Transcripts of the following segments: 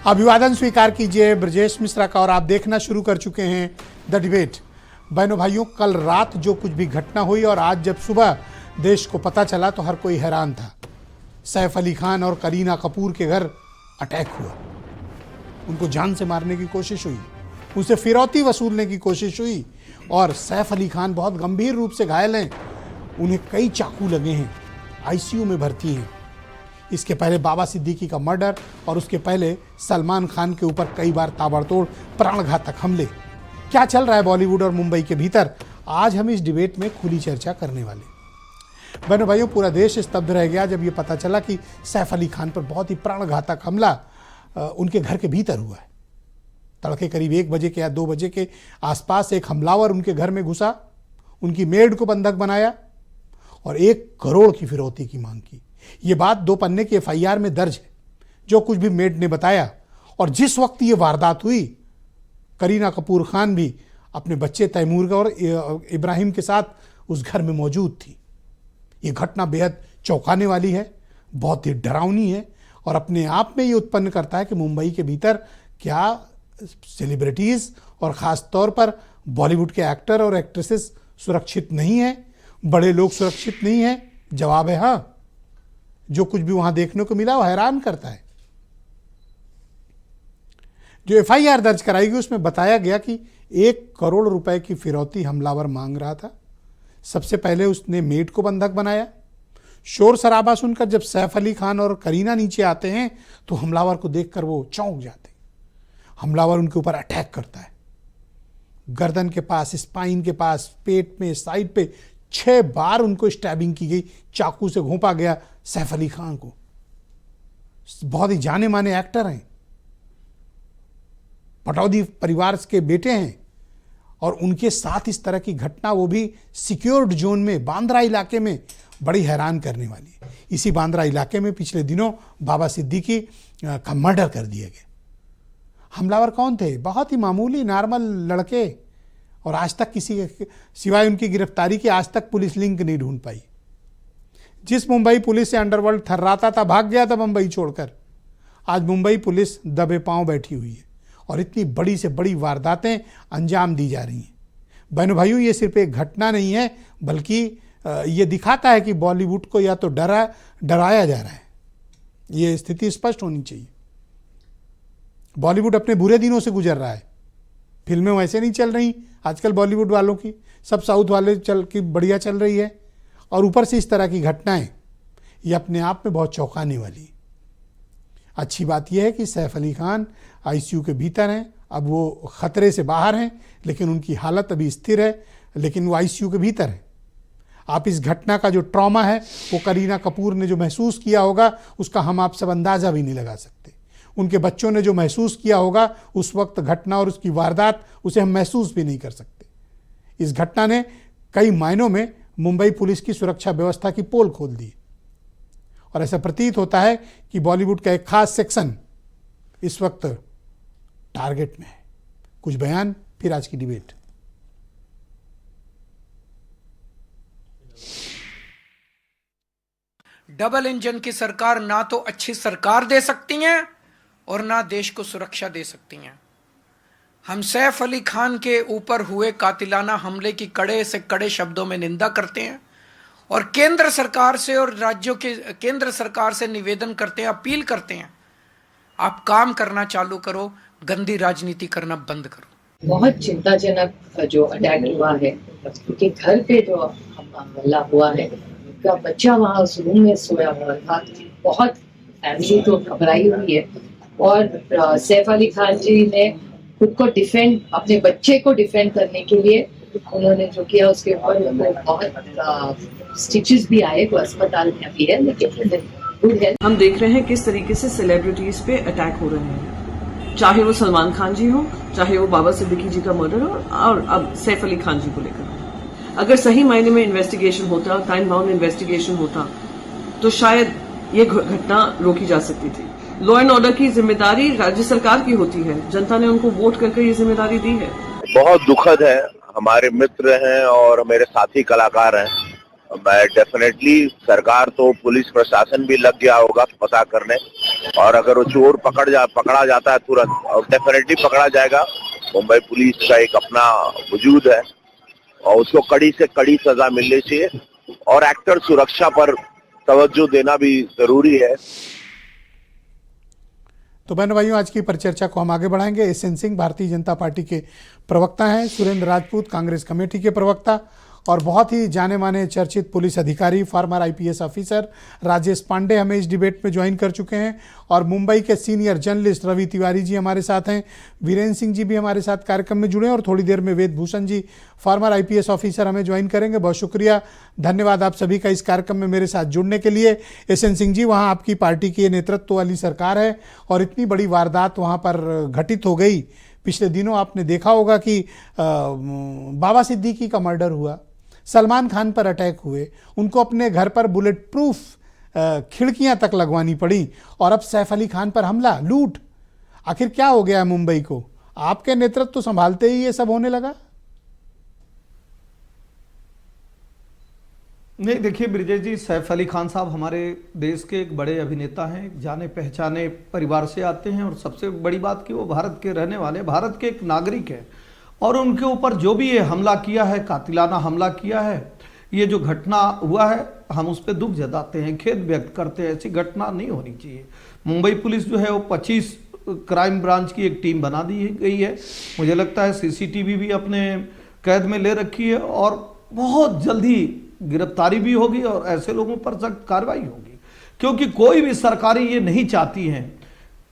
अभिवादन स्वीकार कीजिए ब्रजेश मिश्रा का और आप देखना शुरू कर चुके हैं द डिबेट। बहनों भाइयों, कल रात जो कुछ भी घटना हुई और आज जब सुबह देश को पता चला तो हर कोई हैरान था। सैफ अली खान और करीना कपूर के घर अटैक हुआ, उनको जान से मारने की कोशिश हुई, उनसे फिरौती वसूलने की कोशिश हुई और सैफ अली खान बहुत गंभीर रूप से घायल हैं, उन्हें कई चाकू लगे हैं, आईसीयू में भर्ती हैं। इसके पहले बाबा सिद्दीकी का मर्डर और उसके पहले सलमान खान के ऊपर कई बार ताबड़तोड़ प्राणघातक हमले। क्या चल रहा है बॉलीवुड और मुंबई के भीतर, आज हम इस डिबेट में खुली चर्चा करने वाले। बहनों भाइयों, पूरा देश स्तब्ध रह गया जब ये पता चला कि सैफ अली खान पर बहुत ही प्राणघातक हमला उनके घर के भीतर हुआ है। तड़के करीब 1 बजे के या 2 बजे के आसपास एक हमलावर उनके घर में घुसा, उनकी मेड को बंधक बनाया और 1 करोड़ की फिरौती की मांग की। ये बात 2 पन्ने की एफआईआर में दर्ज है, जो कुछ भी मेड ने बताया। और जिस वक्त ये वारदात हुई, करीना कपूर खान भी अपने बच्चे तैमूर और इब्राहिम के साथ उस घर में मौजूद थी। ये घटना बेहद चौंकाने वाली है, बहुत ही डरावनी है और अपने आप में ये उत्पन्न करता है कि मुंबई के भीतर क्या सेलिब्रिटीज़ और ख़ास तौर पर बॉलीवुड के एक्टर और एक्ट्रेसेस सुरक्षित नहीं हैं, बड़े लोग सुरक्षित नहीं हैं। जवाब है हाँ। जो कुछ भी वहां देखने को मिला वो हैरान करता है। जो एफआईआर दर्ज कराई गई उसमें बताया गया कि 1 करोड़ रुपए की फिरौती हमलावर मांग रहा था। सबसे पहले उसने मेड को बंधक बनाया। शोर शराबा सुनकर जब सैफ अली खान और करीना नीचे आते हैं तो हमलावर को देखकर वो चौंक जाते हैं। हमलावर उनके ऊपर अटैक करता है, गर्दन के पास, स्पाइन के पास, पेट में, साइड पे 6 बार उनको स्टैबिंग की गई, चाकू से घोंपा गया सैफ अली खान को। बहुत ही जाने माने एक्टर हैं, पटौदी परिवार के बेटे हैं और उनके साथ इस तरह की घटना, वो भी सिक्योर्ड जोन में, बांद्रा इलाके में, बड़ी हैरान करने वाली है। इसी बांद्रा इलाके में पिछले दिनों बाबा सिद्दीकी का मर्डर कर दिया गया। हमलावर कौन थे? बहुत ही मामूली नॉर्मल लड़के और आज तक किसी के सिवाय उनकी गिरफ्तारी की आज तक पुलिस लिंक नहीं ढूंढ पाई। जिस मुंबई पुलिस से अंडरवर्ल्ड थर्राता था, भाग गया था मुंबई छोड़कर, आज मुंबई पुलिस दबे पांव बैठी हुई है और इतनी बड़ी से बड़ी वारदातें अंजाम दी जा रही हैं। बहनों भाइयों, ये सिर्फ एक घटना नहीं है, बल्कि ये दिखाता है कि बॉलीवुड को या तो डराया जा रहा है। ये स्थिति स्पष्ट होनी चाहिए। बॉलीवुड अपने बुरे दिनों से गुजर रहा है। फिल्में वैसे नहीं चल रही आजकल बॉलीवुड वालों की, सब साउथ वाले की बढ़िया चल रही है और ऊपर से इस तरह की घटनाएं, ये अपने आप में बहुत चौंकाने वाली है। अच्छी बात यह है कि सैफ अली खान आईसीयू के भीतर हैं, अब वो खतरे से बाहर हैं, लेकिन उनकी हालत अभी स्थिर है, लेकिन वो आईसीयू के भीतर है। आप इस घटना का जो ट्रॉमा है वो करीना कपूर ने जो महसूस किया होगा उसका हम आप सब अंदाज़ा भी नहीं लगा सकते। उनके बच्चों ने जो महसूस किया होगा उस वक्त घटना और उसकी वारदात, उसे हम महसूस भी नहीं कर सकते। इस घटना ने कई मायनों में मुंबई पुलिस की सुरक्षा व्यवस्था की पोल खोल दी और ऐसा प्रतीत होता है कि बॉलीवुड का एक खास सेक्शन इस वक्त टारगेट में है। कुछ बयान, फिर आज की डिबेट। डबल इंजन की सरकार ना तो अच्छी सरकार दे सकती हैं और ना देश को सुरक्षा दे सकती हैं। हम सैफ अली खान के ऊपर हुए कातिलाना हमले की कड़े से कड़े शब्दों में निंदा करते हैं और केंद्र सरकार से और राज्यों के केंद्र सरकार से निवेदन करते हैं, अपील करते हैं, आप काम करना चालू करो, गंदी राजनीति करना बंद करो। बहुत चिंताजनक जो अटैक हुआ है, क्योंकि घर पे जो हमला हुआ है, उनका बच्चा वहाँ उस रूम में सोया हुआ था। बहुत फैमिली तो घबराई हुई है और सैफ अली खान जी ने खुद को डिफेंड, अपने बच्चे को डिफेंड करने के लिए उन्होंने जो किया, उसके ऊपर बहुत स्टिचेस भी आए, वो अस्पताल में अभी है, लेकिन गुड है। हम देख रहे हैं किस तरीके से सेलिब्रिटीज पे अटैक हो रहे हैं, चाहे वो सलमान खान जी हो, चाहे वो बाबा सिद्दीकी जी का मर्डर हो और अब सैफ अली खान जी को लेकर। अगर सही मायने में इन्वेस्टिगेशन होता, टाइम बाउंड इन्वेस्टिगेशन होता, तो शायद ये घटना रोकी जा सकती थी। लॉ एंड ऑर्डर की जिम्मेदारी राज्य सरकार की होती है, जनता ने उनको वोट करके ये जिम्मेदारी दी है। बहुत दुखद है, हमारे मित्र हैं और मेरे साथी कलाकार हैं। मैं डेफिनेटली, सरकार तो पुलिस प्रशासन भी लग गया होगा पता करने, और अगर वो चोर पकड़ा जाता है तुरंत, और डेफिनेटली पकड़ा जाएगा। मुंबई पुलिस का एक अपना वजूद है और उसको कड़ी से कड़ी सजा मिलनी चाहिए, और एक्टर सुरक्षा पर तवज्जो देना भी जरूरी है। तो बहनों भाइयों, आज की परिचर्चा को हम आगे बढ़ाएंगे। एसएन सिंह भारतीय जनता पार्टी के प्रवक्ता हैं, सुरेंद्र राजपूत कांग्रेस कमेटी के प्रवक्ता और बहुत ही जाने माने चर्चित पुलिस अधिकारी, former IPS officer Rajesh Pandey हमें इस डिबेट में ज्वाइन कर चुके हैं, और मुंबई के सीनियर जर्नलिस्ट रवि तिवारी जी हमारे साथ हैं, वीरेंद्र सिंह जी भी हमारे साथ कार्यक्रम में जुड़े हैं, और थोड़ी देर में वेद Bhushan ji farmer IPS officer हमें ज्वाइन करेंगे। बहुत शुक्रिया, धन्यवाद आप सभी का इस कार्यक्रम में मेरे साथ जुड़ने के लिए। एसएन सिंह जी, वहाँ आपकी पार्टी की नेतृत्व वाली सरकार है और इतनी बड़ी वारदात वहाँ पर घटित हो गई। पिछले दिनों आपने देखा होगा कि बाबा सिद्दीकी का मर्डर हुआ, सलमान खान पर अटैक हुए, उनको अपने घर पर बुलेट प्रूफ खिड़कियां तक लगवानी पड़ी, और अब सैफ अली खान पर हमला, लूट। आखिर क्या हो गया है मुंबई को? आपके नेतृत्व तो संभालते ही ये सब होने लगा। नहीं, देखिए ब्रिजेश जी, सैफ अली खान साहब हमारे देश के एक बड़े अभिनेता हैं, जाने पहचाने परिवार से आते हैं, और सबसे बड़ी बात कि वो भारत के रहने वाले, भारत के एक नागरिक हैं, और उनके ऊपर जो भी ये हमला किया है, कातिलाना हमला किया है, ये जो घटना हुआ है, हम उस पर दुख जताते हैं, खेद व्यक्त करते हैं। ऐसी घटना नहीं होनी चाहिए। मुंबई पुलिस जो है वो 25 क्राइम ब्रांच की एक टीम बना दी गई है। मुझे लगता है सीसीटीवी भी अपने कैद में ले रखी है, और बहुत जल्दी गिरफ्तारी भी होगी और ऐसे लोगों पर सख्त कार्रवाई होगी, क्योंकि कोई भी सरकारी ये नहीं चाहती है।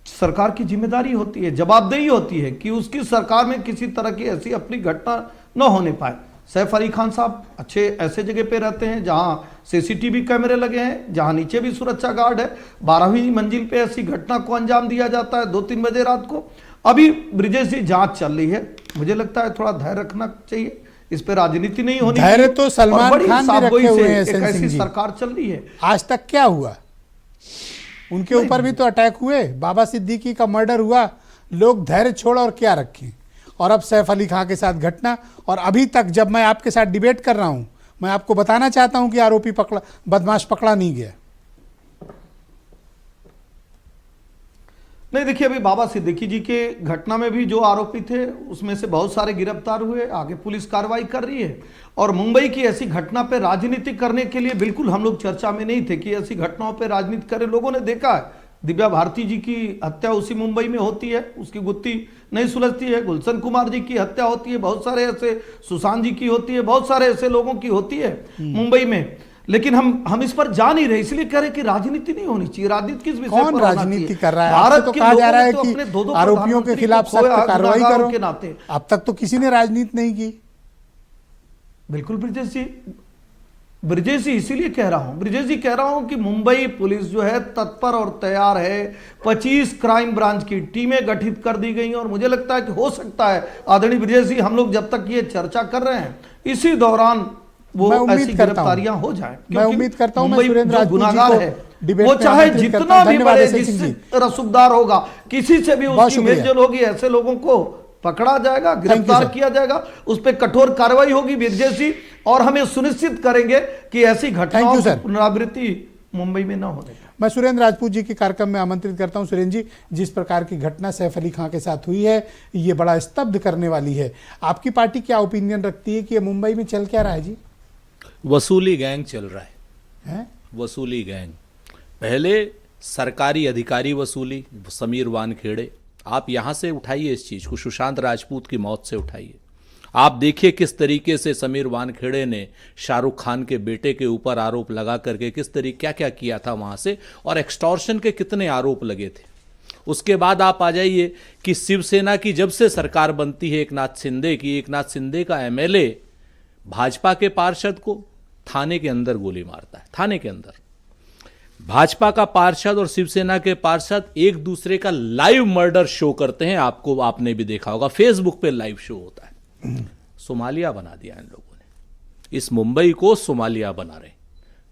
सरकार की जिम्मेदारी होती है, जवाबदेही होती है कि उसकी सरकार में किसी तरह की ऐसी अपनी घटना न होने पाए। सैफ अली खान साहब अच्छे ऐसे जगह पे रहते हैं जहां सीसीटीवी कैमरे लगे हैं, जहां नीचे भी सुरक्षा गार्ड है। 12वीं मंजिल पे ऐसी घटना को अंजाम दिया जाता है 2-3 बजे रात को। अभी ब्रिजेश जी जांच चल रही है, मुझे लगता है थोड़ा धैर्य रखना चाहिए, इस पे राजनीति नहीं होनी। धैर्य तो सलमान खान भी रखे हुए हैं। एक ऐसी सरकार चल रही है। आज तक क्या हुआ? उनके ऊपर भी तो अटैक हुए, बाबा सिद्दीकी का मर्डर हुआ, लोग धैर्य छोड़ और क्या रखें। और अब सैफ अली खान के साथ घटना, और अभी तक जब मैं आपके साथ डिबेट कर रहा हूं, मैं आपको बताना चाहता हूं कि आरोपी बदमाश पकड़ा नहीं गया। नहीं, देखिए अभी बाबा सिद्दीकी जी के घटना में भी जो आरोपी थे उसमें से बहुत सारे गिरफ्तार हुए, आगे पुलिस कार्रवाई कर रही है। और मुंबई की ऐसी घटना पे राजनीति करने के लिए बिल्कुल हम लोग चर्चा में नहीं थे कि ऐसी घटनाओं पे राजनीति करें। लोगों ने देखा है, दिव्या भारती जी की हत्या उसी मुंबई में होती है, उसकी गुत्थी नहीं सुलझती है। गुलशन कुमार जी की हत्या होती है, बहुत सारे ऐसे, सुशांत जी की होती है, बहुत सारे ऐसे लोगों की होती है मुंबई में। लेकिन हम इस पर जा नहीं रहे, इसलिए कह रहे कि राजनीति नहीं होनी चाहिए। राजनीति किस विषय पर कौन राजनीति कर रहा है? भारत तो के कहा जा रहा है लोगों ने तो कि अपने 2-2 आरोपियों के खिलाफ सख्त कार्रवाई करो के नाते। अब तक तो किसी ने राजनीति नहीं की। बिल्कुल ब्रिजेश जी इसीलिए कह रहा हूं, ब्रिजेश जी कह रहा हूं कि मुंबई पुलिस जो है तत्पर और तैयार है। 25 क्राइम ब्रांच की टीमें गठित कर दी गई हैं, और मुझे लगता है कि हो सकता है आदरणीय ब्रिजेश जी, हम लोग जब तक ये चर्चा कर रहे हैं इसी दौरान वो ऐसी गिरफ्तारियां हो जाएं। मैं उम्मीद करता हूं मुंबई सुरेंद्र जो राजपूत गुनाहगार जी है को वो चाहे जितना भी बड़े जिससे रसूखदार होगा, किसी से भी उसकी मेलजोल होगी, ऐसे लोगों को पकड़ा जाएगा, गिरफ्तार किया जाएगा, उस पर कठोर कार्रवाई होगी ब्रिजेश जी, और हमें सुनिश्चित करेंगे कि ऐसी घटनाओं की पुनरावृत्ति मुंबई में न होने। मैं सुरेंद्र राजपूत जी के कार्यक्रम में आमंत्रित करता हूं। सुरेंद्र जी, जिस प्रकार की घटना सैफ अली खान के साथ हुई है, ये बड़ा स्तब्ध करने वाली है। आपकी पार्टी क्या ओपिनियन रखती है कि ये मुंबई में चल क्या रहा है जी? वसूली गैंग चल रहा है? वसूली गैंग। पहले सरकारी अधिकारी वसूली, समीर वानखेड़े, आप यहां से उठाइए इस चीज को, सुशांत राजपूत की मौत से उठाइए। आप देखिए किस तरीके से समीर वानखेड़े ने शाहरुख खान के बेटे के ऊपर आरोप लगा करके किस तरीके क्या क्या किया था वहां से, और एक्सटॉर्शन के कितने आरोप लगे थे। उसके बाद आप आ जाइए कि शिवसेना की जब से सरकार बनती है एकनाथ शिंदे का एमएलए भाजपा के पार्षद को थाने के अंदर गोली मारता है। थाने के अंदर भाजपा का पार्षद और शिवसेना के पार्षद एक दूसरे का लाइव मर्डर शो करते हैं। आपने भी देखा होगा, फेसबुक पे लाइव शो होता है। सोमालिया बना दिया इन लोगों ने, इस मुंबई को सोमालिया बना रहे,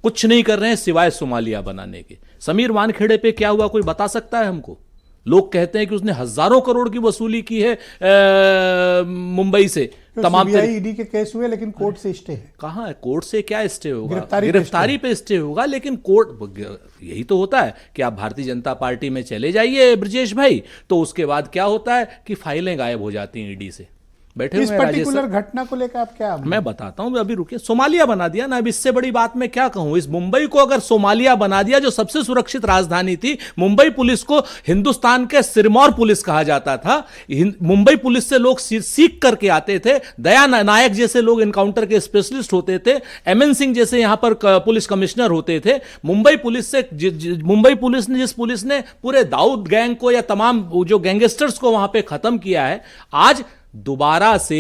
कुछ नहीं कर रहे हैं सिवाय सोमालिया बनाने के। समीर वानखेड़े पे क्या हुआ कोई बता सकता है हमको? लोग कहते हैं कि उसने हजारों करोड़ की वसूली की है मुंबई से, तमाम सीबीआई ईडी के केस हुए लेकिन कोर्ट से स्टे है। कहाँ है? कोर्ट से क्या स्टे होगा? गिरफ्तारी गिरफ्तारी पे स्टे होगा, लेकिन कोर्ट, यही तो होता है कि आप भारतीय जनता पार्टी में चले जाइए ब्रजेश भाई, तो उसके बाद क्या होता है कि फाइलें गायब हो जाती हैं ईडी से। बैठे इस हुए हैं राजेश पर्टिकुलर सर। घटना को लेकर आप क्या मैं बताता हूं, अभी रुकिए। सोमालिया बना दिया ना, अब इससे बड़ी बात मैं क्या कहूं। इस मुंबई को अगर सोमालिया बना दिया, जो सबसे सुरक्षित राजधानी थी, मुंबई पुलिस को हिंदुस्तान के सिरमौर पुलिस कहा जाता था। मुंबई पुलिस से लोग सीख करके आते थे। दया नायक जैसे लोग एनकाउंटर के स्पेशलिस्ट होते थे। एमएन सिंह जैसे यहां पर पुलिस कमिश्नर होते थे। मुंबई पुलिस ने जिस पुलिस ने पूरे दाऊद गैंग को या तमाम जो गैंगस्टर्स को वहां पे खत्म किया है, आज दोबारा से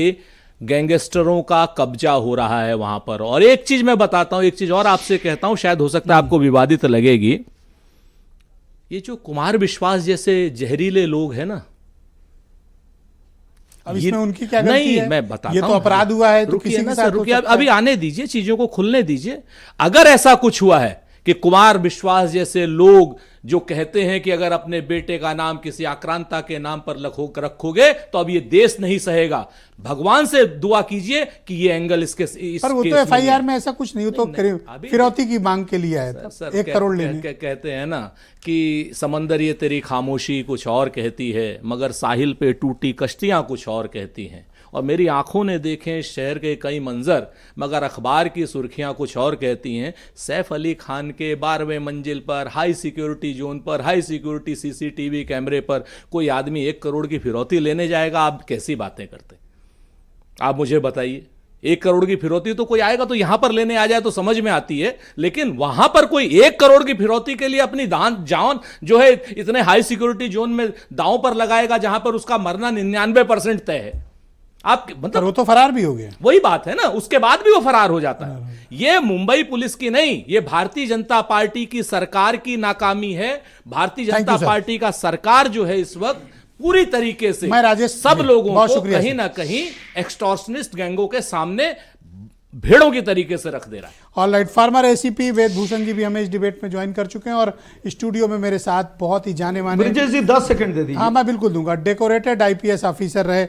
गैंगस्टरों का कब्जा हो रहा है वहां पर। और एक चीज मैं बताता हूं, एक चीज और आपसे कहता हूं, शायद हो सकता है आपको विवादित लगेगी। ये जो कुमार विश्वास जैसे जहरीले लोग हैं ना, अब इसमें उनकी क्या गलती नहीं है? मैं बताता ये तो हूं। अपराध हुआ है, तो रुकिए किसी ना के सर, साथ हो रुकिए, सकता है। अभी आने दीजिए, चीजों को खुलने दीजिए। अगर ऐसा कुछ हुआ है कि कुमार विश्वास जैसे लोग जो कहते हैं कि अगर अपने बेटे का नाम किसी आक्रांता के नाम पर रखोगे तो अब ये देश नहीं सहेगा, भगवान से दुआ कीजिए कि ये एंगल इस पर वो तो एफआईआर में ऐसा कुछ नहीं, वो तो फिरौती की मांग के लिए आया था, सर 1 करोड़ लेने। कहते हैं ना कि समंदर ये तेरी खामोशी कुछ और कहती है, मगर साहिल पे टूटी कश्तियां कुछ और कहती हैं। और मेरी आंखों ने देखे शहर के कई मंजर, मगर अखबार की सुर्खियां कुछ और कहती हैं। सैफ अली खान के 12वें मंजिल पर हाई सिक्योरिटी जोन पर हाई सिक्योरिटी सीसीटीवी कैमरे पर कोई आदमी 1 करोड़ की फिरौती लेने जाएगा? आप कैसी बातें करते? आप मुझे बताइए। 1 करोड़ की फिरौती तो कोई आएगा तो यहां पर लेने आ जाए तो समझ में आती है, लेकिन वहां पर कोई 1 करोड़ की फिरौती के लिए अपनी जान जो है इतने हाई सिक्योरिटी जोन में दांव पर लगाएगा जहां पर उसका मरना 99% तय है। आप मतलब वो तो फरार भी हो गया। वही बात है ना, उसके बाद भी वो फरार हो जाता है। ये मुंबई पुलिस की नहीं, ये भारतीय जनता पार्टी की सरकार की नाकामी है। भारतीय जनता पार्टी का सरकार जो है इस वक्त पूरी तरीके से मैं राजेश सब लोगों को शुक्रिया कहीं ना कहीं एक्सटॉर्शनिस्ट गैंगों के सामने भेड़ों की तरीके से रख दे रहा है। ऑलराइट, फार्मर एसीपी वेद भूषण जी भी हमें इस डिबेट में ज्वाइन कर चुके हैं और स्टूडियो में मेरे साथ बहुत ही जाने माने। ब्रजेश जी 10 सेकंड दे दीजिए। हाँ मैं बिल्कुल दूंगा। डेकोरेटेड आईपीएस ऑफिसर रहे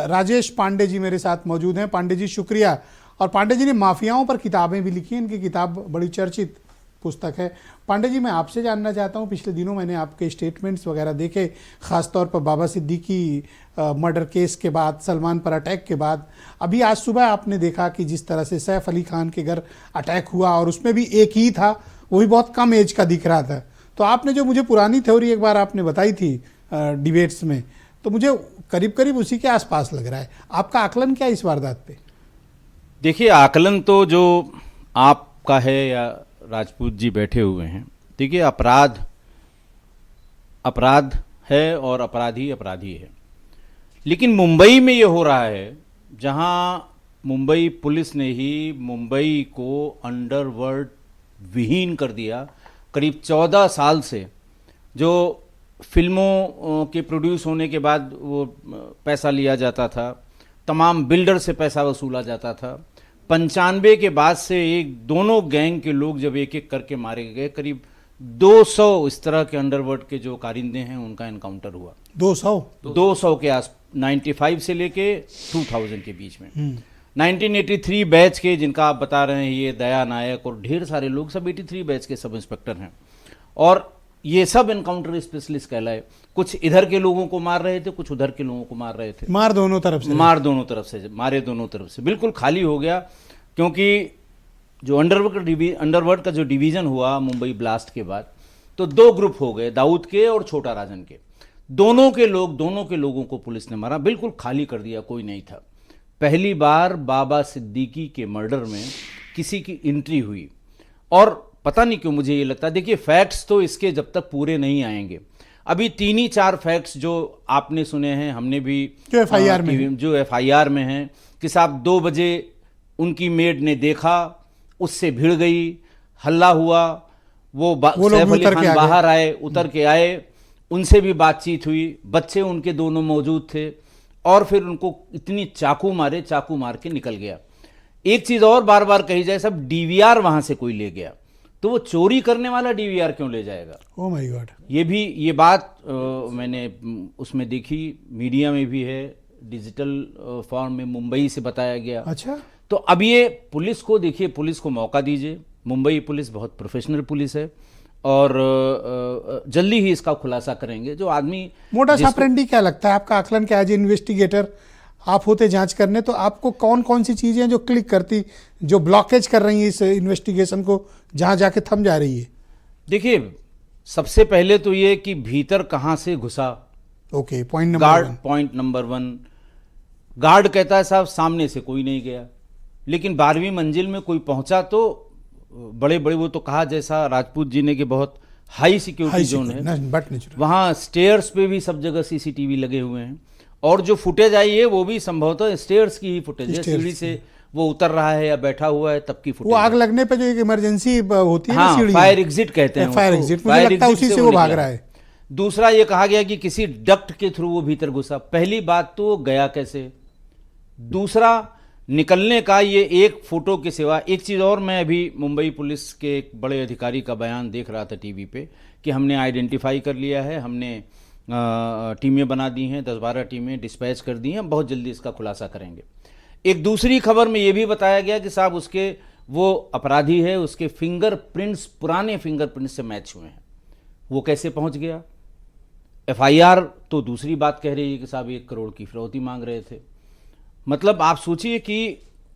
राजेश पांडे जी मेरे साथ मौजूद हैं। पांडे जी शुक्रिया। और पांडे जी ने माफियाओं पर किताबें भी लिखी हैं, इनकी किताब बड़ी चर्चित पुस्तक है। पांडे जी मैं आपसे जानना चाहता हूं, पिछले दिनों मैंने आपके स्टेटमेंट्स वगैरह देखे, खासतौर पर बाबा सिद्दीकी मर्डर केस के बाद, सलमान पर अटैक के बाद, अभी आज सुबह आपने देखा कि जिस तरह से सैफ अली खान के घर अटैक हुआ और उसमें भी एक ही था, वो भी बहुत कम एज का दिख रहा था। तो आपने जो मुझे पुरानी थ्योरी एक बार आपने बताई थी डिबेट्स में, तो मुझे करीब करीब उसी के आसपास लग रहा है। आपका आकलन क्या है इस वारदात पे? देखिए, आकलन तो जो आपका है या राजपूत जी बैठे हुए हैं, देखिए अपराध है और अपराधी अपराधी है। लेकिन मुंबई में ये हो रहा है जहां मुंबई पुलिस ने ही मुंबई को अंडरवर्ल्ड विहीन कर दिया। करीब 14 साल से जो फिल्मों के प्रोड्यूस होने के बाद वो पैसा लिया जाता था, तमाम बिल्डर से पैसा वसूला जाता था। 95 के बाद से दोनों गैंग के लोग जब एक एक करके मारे गए, करीब 200 इस तरह के अंडरवर्ल्ड के जो कारिंदे हैं उनका एनकाउंटर हुआ। 200 के आस 95 से लेके 2000 के बीच में। 1983 बैच के जिनका आप बता रहे हैं, ये दया नायक और ढेर सारे लोग, सब 83 बैच के सब इंस्पेक्टर हैं और ये सब एनकाउंटर स्पेशलिस्ट कहलाए। कुछ इधर के लोगों को मार रहे थे, कुछ उधर के लोगों को मार रहे थे। मारे दोनों तरफ से बिल्कुल खाली हो गया। क्योंकि जो अंडरवर्ल्ड का जो डिवीजन हुआ मुंबई ब्लास्ट के बाद, तो 2 ग्रुप हो गए, दाऊद के और छोटा राजन के। दोनों के लोगों को पुलिस ने मारा, बिल्कुल खाली कर दिया, कोई नहीं था। पहली बार बाबा सिद्दीकी के मर्डर में किसी की एंट्री हुई। और पता नहीं क्यों मुझे ये लगता है, देखिए फैक्ट्स तो इसके जब तक पूरे नहीं आएंगे, अभी 3 ही 4 फैक्ट्स जो आपने सुने हैं, हमने भी जो एफआईआर में हैं कि साहब 2 बजे उनकी मेड ने देखा, उससे भिड़ गई, हल्ला हुआ, वो सैफ अली खान बाहर आए, उतर के आए, उनसे भी बातचीत हुई, बच्चे उनके दोनों मौजूद थे और फिर उनको इतनी चाकू मार के निकल गया। एक चीज और बार बार कही जाए, सब डीवीआर वहां से कोई ले गया, तो वो चोरी करने वाला डीवीआर क्यों ले जाएगा? Oh my God. ये बात मैंने उसमें देखी, मीडिया में भी है, डिजिटल फॉर्म में मुंबई से बताया गया। अच्छा, तो अब ये पुलिस को देखिए, पुलिस को मौका दीजिए। मुंबई पुलिस बहुत प्रोफेशनल पुलिस है और जल्दी ही इसका खुलासा करेंगे। जो आदमी मोडस ऑपरेंडी क्या लगता है आपका आकलन क्या है? एज इन्वेस्टिगेटर आप होते जांच करने, तो आपको कौन कौन सी चीजें जो क्लिक करती, जो ब्लॉकेज कर रही है इस इन्वेस्टिगेशन को, जहां जाके थम जा रही है? देखिए, सबसे पहले तो ये कि भीतर कहां से घुसा। Okay, point number guard, 1। Point number 1, guard कहता है साहब सामने से कोई नहीं गया, लेकिन 12वीं मंजिल में कोई पहुंचा तो बड़े बड़े, वो तो कहा जैसा राजपूत जी ने कि बहुत हाई सिक्योरिटी जोन है, बट नेचुरल। वहां स्टेयर्स पे भी सब जगह सीसीटीवी लगे हुए हैं और जो फुटेज आई है वो भी संभवतः स्टेयर्स की ही फुटेज है। सीढ़ी से वो उतर रहा है या बैठा हुआ है तब की फुटेज। वो आग लगने पे जो एक इमरजेंसी होती है ना, हाँ, सीढ़ी, फायर एग्जिट कहते हैं, फायर एग्जिट, मुझे लगता है उसी से वो भाग रहा है। दूसरा ये कहा गया कि किसी डक्ट के थ्रू वो भीतर घुसा। पहली बात तो गया कैसे, दूसरा निकलने का ये एक फोटो के सिवा एक चीज़ और। मैं अभी मुंबई पुलिस के एक बड़े अधिकारी का बयान देख रहा था टीवी पे कि हमने आइडेंटिफाई कर लिया है, हमने टीमें बना दी हैं, 10-12 टीमें डिस्पैच कर दी हैं, बहुत जल्दी इसका खुलासा करेंगे। एक दूसरी खबर में ये भी बताया गया कि साहब उसके वो अपराधी है, उसके फिंगरप्रिंट्स पुराने फिंगरप्रिंट्स से मैच हुए हैं। वो कैसे पहुंच गया? एफआईआर तो दूसरी बात कह रही है कि साहब 1 करोड़ की फिरौती मांग रहे थे। मतलब आप सोचिए कि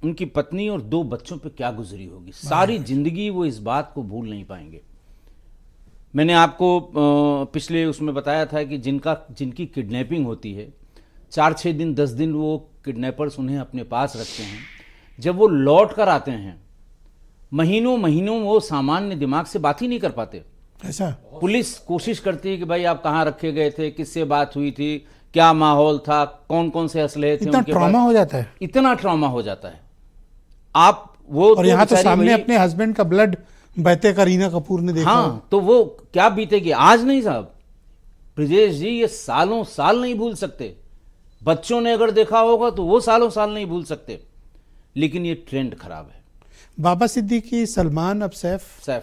उनकी पत्नी और 2 बच्चों पे क्या गुजरी होगी, सारी जिंदगी वो इस बात को भूल नहीं पाएंगे। मैंने आपको पिछले उसमें बताया था कि जिनकी किडनैपिंग होती है, 4-6 दिन 10 दिन वो किडनैपर्स उन्हें अपने पास रखते हैं। जब वो लौट कर आते हैं, महीनों महीनों वो सामान्य दिमाग से बात ही नहीं कर पाते। ऐसा पुलिस कोशिश करती है कि भाई आप कहाँ रखे गए थे, किससे बात हुई थी, क्या माहौल था, कौन कौन से असलहे थे। इतना ट्रॉमा हो जाता है, इतना ट्रॉमा हो जाता है। आप वो और यहाँ तो सामने अपने हस्बैंड का ब्लड बहते करीना कपूर ने देखा। हाँ, तो वो क्या बीतेगी। आज नहीं साहब, ब्रिजेश जी, ये सालों साल नहीं भूल सकते। बच्चों ने अगर देखा होगा तो वो सालों साल नहीं भूल सकते, लेकिन ये ट्रेंड खराब है। बाबा सिद्दीकी, सलमान, अब सैफ,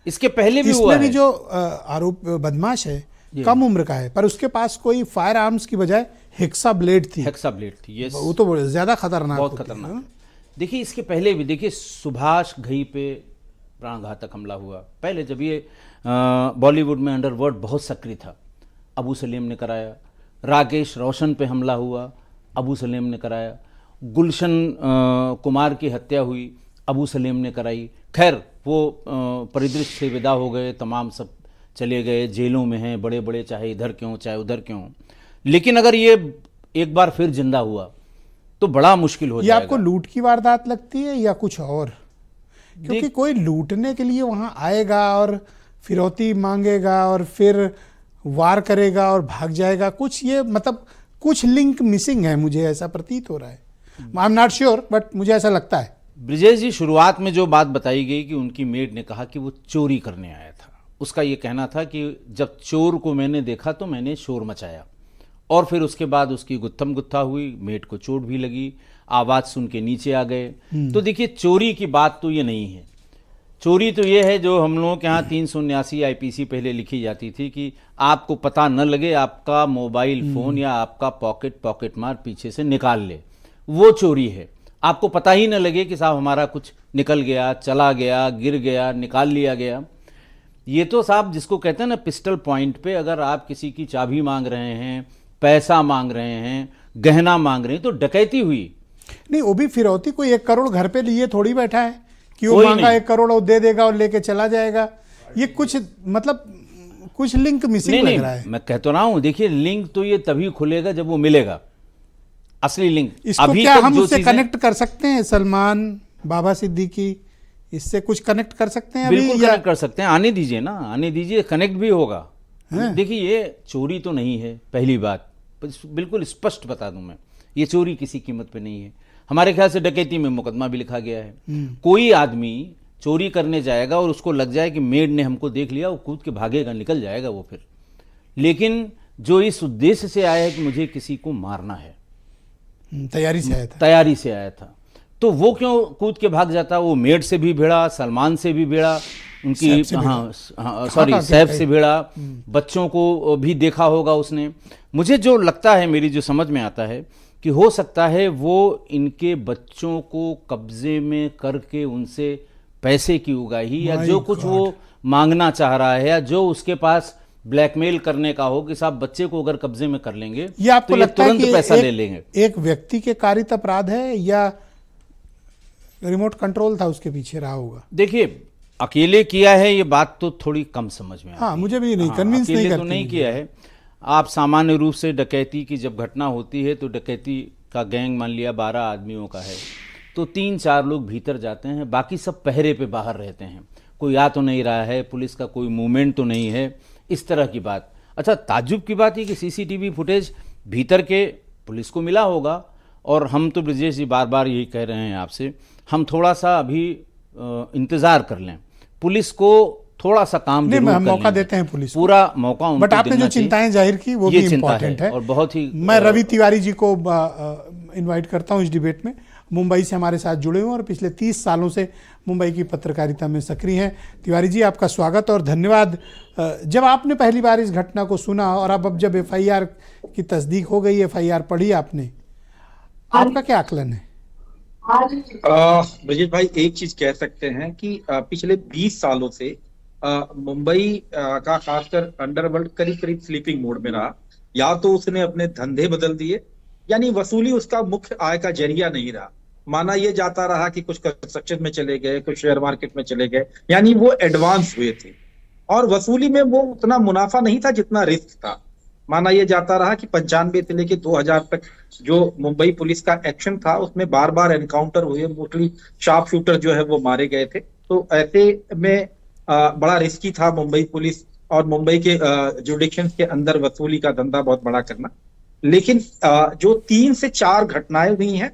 इसके पहले भी हुआ इसमें भी है। जो आरोप बदमाश है कम उम्र का है, पर उसके पास कोई फायर आर्म्स की बजाय हेक्सा ब्लेड थी। हेक्सा ब्लेड थी, यस। वो तो ज्यादा खतरनाक, बहुत खतरनाक है। देखिए, इसके पहले भी देखिए, सुभाष घई पे प्राणघातक हमला हुआ। पहले जब ये बॉलीवुड में अंडरवर्ल्ड बहुत सक्रिय था, अबू सलेम ने कराया। राकेश रोशन पे हमला हुआ, अबू सलेम ने कराया। गुलशन कुमार की हत्या हुई, अबू सलेम ने कराई। खैर, वो परिदृश्य से विदा हो गए, तमाम सब चले गए, जेलों में हैं बड़े बड़े, चाहे इधर क्यों चाहे उधर क्यों। लेकिन अगर ये एक बार फिर जिंदा हुआ तो बड़ा मुश्किल हो जाएगा। ये आपको लूट की वारदात लगती है या कुछ और? क्योंकि कोई लूटने के लिए वहां आएगा और फिरौती मांगेगा और फिर वार करेगा और भाग जाएगा, कुछ ये मतलब कुछ लिंक मिसिंग है, मुझे ऐसा प्रतीत हो रहा है। I am not sure, but मुझे ऐसा लगता है। ब्रिजेश जी, शुरुआत में जो बात बताई गई कि उनकी मेड ने कहा कि वो चोरी करने आया था, उसका ये कहना था कि जब चोर को मैंने देखा तो मैंने शोर मचाया, और फिर उसके बाद उसकी गुत्थम गुत्था हुई, मेड को चोट भी लगी, आवाज़ सुन के नीचे आ गए। तो देखिए, चोरी की बात तो ये नहीं है। चोरी तो ये है जो हम लोगों के यहाँ 379 आईपीसी पहले लिखी जाती थी कि आपको पता न लगे आपका मोबाइल फ़ोन या आपका पॉकेट मार पीछे से निकाल ले, वो चोरी है। आपको पता ही न लगे कि साहब हमारा कुछ निकल गया, चला गया, गिर गया, निकाल लिया गया। ये तो साहब जिसको कहते हैं ना पिस्टल पॉइंट पे, अगर आप किसी की चाबी मांग रहे हैं, पैसा मांग रहे हैं, गहना मांग रहे हैं, तो डकैती हुई। नहीं, वो भी फिरौती कोई 1 करोड़ घर पे लिए थोड़ी बैठा है कि वो मांगा 1 करोड़ और दे देगा और लेके चला जाएगा। ये कुछ मतलब कुछ लिंक मिसिंग लग रहा है। मैं कह तो रहा हूं, देखिए, लिंक तो ये तभी खुलेगा जब वो मिलेगा, असली लिंक। इसको अभी क्या तक हम जो उससे चीजें कनेक्ट कर सकते हैं? सलमान, बाबा सिद्दीकी, इससे कुछ कनेक्ट कर सकते हैं? बिल्कुल कनेक्ट कर सकते हैं। आने दीजिए ना, आने दीजिए, कनेक्ट भी होगा। देखिए, ये चोरी तो नहीं है, पहली बात बिल्कुल स्पष्ट बता दूं मैं, ये चोरी किसी कीमत पे नहीं है। हमारे ख्याल से डकैती में मुकदमा भी लिखा गया है। कोई आदमी चोरी करने जाएगा और उसको लग जाए कि मेड ने हमको देख लिया, वो कूद के भागेगा, निकल जाएगा वो फिर। लेकिन जो इस उद्देश्य से आया है कि मुझे किसी को मारना है, तैयारी से आया था, तो वो क्यों कूद के भाग जाता? वो मेड से भी भिड़ा, सलमान से भी भिड़ा, उनकी सैफ से भिड़ा। हाँ सॉरी सैफ से भिड़ा, बच्चों को भी देखा होगा उसने। मुझे जो लगता है, मेरी जो समझ में आता है कि हो सकता है वो इनके बच्चों को कब्जे में करके उनसे पैसे की उगाही या जो कुछ वो मांगना चाह रहा है या जो उसके पास ब्लैकमेल करने का हो कि साहब बच्चे को अगर कब्जे में कर लेंगे ये आपको तो ये लगता है तुरंत कि पैसा ले लेंगे। एक व्यक्ति के कारित अपराध है या रिमोट कंट्रोल था उसके पीछे रहा होगा? देखिए, अकेले किया है ये बात तो थोड़ी कम समझ में आती है। हाँ, मुझे भी नहीं कन्विंस नहीं अकेले करती तो नहीं मुझे। किया है। आप सामान्य रूप से डकैती की जब घटना होती है तो डकैती का गैंग मान लिया 12 आदमियों का है तो 3-4 लोग भीतर जाते हैं, बाकी सब पहरे पे बाहर रहते हैं, कोई आ तो नहीं रहा है, पुलिस का कोई मूवमेंट तो नहीं है, इस तरह की बात। अच्छा, ताज्जुब की बात है कि सीसीटीवी फुटेज भीतर के पुलिस को मिला होगा और हम तो ब्रजेश जी बार बार यही कह रहे हैं आपसे, हम थोड़ा सा अभी इंतज़ार कर लें, पुलिस को थोड़ा सा काम नहीं, जरूर हम कर मौका लेंगे। देते हैं पुलिस को। पूरा मौका उनको बट आपने देना जो चाहिए। चिंताएं जाहिर की वो ये भी चिंता इम्पोर्टेंट है और बहुत ही मैं रवि तिवारी जी को इनवाइट करता हूं इस डिबेट में। मुंबई से हमारे साथ जुड़े हुए और पिछले 30 सालों से मुंबई की पत्रकारिता में सक्रिय हैं। तिवारी जी, आपका स्वागत और धन्यवाद। जब आपने पहली बार इस घटना को सुना और अब जब एफआईआर की तस्दीक हो गई, एफआईआर पढ़ी आपने, आपका क्या आकलन है? ब्रजेश भाई, एक चीज कह सकते हैं कि पिछले 20 सालों से मुंबई का खासकर अंडरवर्ल्ड करीब करीब स्लीपिंग मोड में रहा। या तो उसने अपने धंधे बदल दिए, यानी वसूली उसका मुख्य आय का जरिया नहीं रहा। माना ये जाता रहा कि कुछ कंस्ट्रक्शन में चले गए, कुछ शेयर मार्केट में चले गए, यानी वो एडवांस हुए थे और वसूली में वो उतना मुनाफा नहीं था जितना रिस्क था। माना ये जाता रहा कि 95 से लेके 2000 तक जो मुंबई पुलिस का एक्शन था उसमें बार बार एनकाउंटर हुए, मोस्टली शार्प शूटर जो है वो मारे गए थे। तो ऐसे में बड़ा रिस्की था मुंबई पुलिस और मुंबई के जुडिक्शंस के अंदर वसूली का धंधा बहुत बड़ा करना। लेकिन जो 3 से 4 घटनाएं हुई हैं,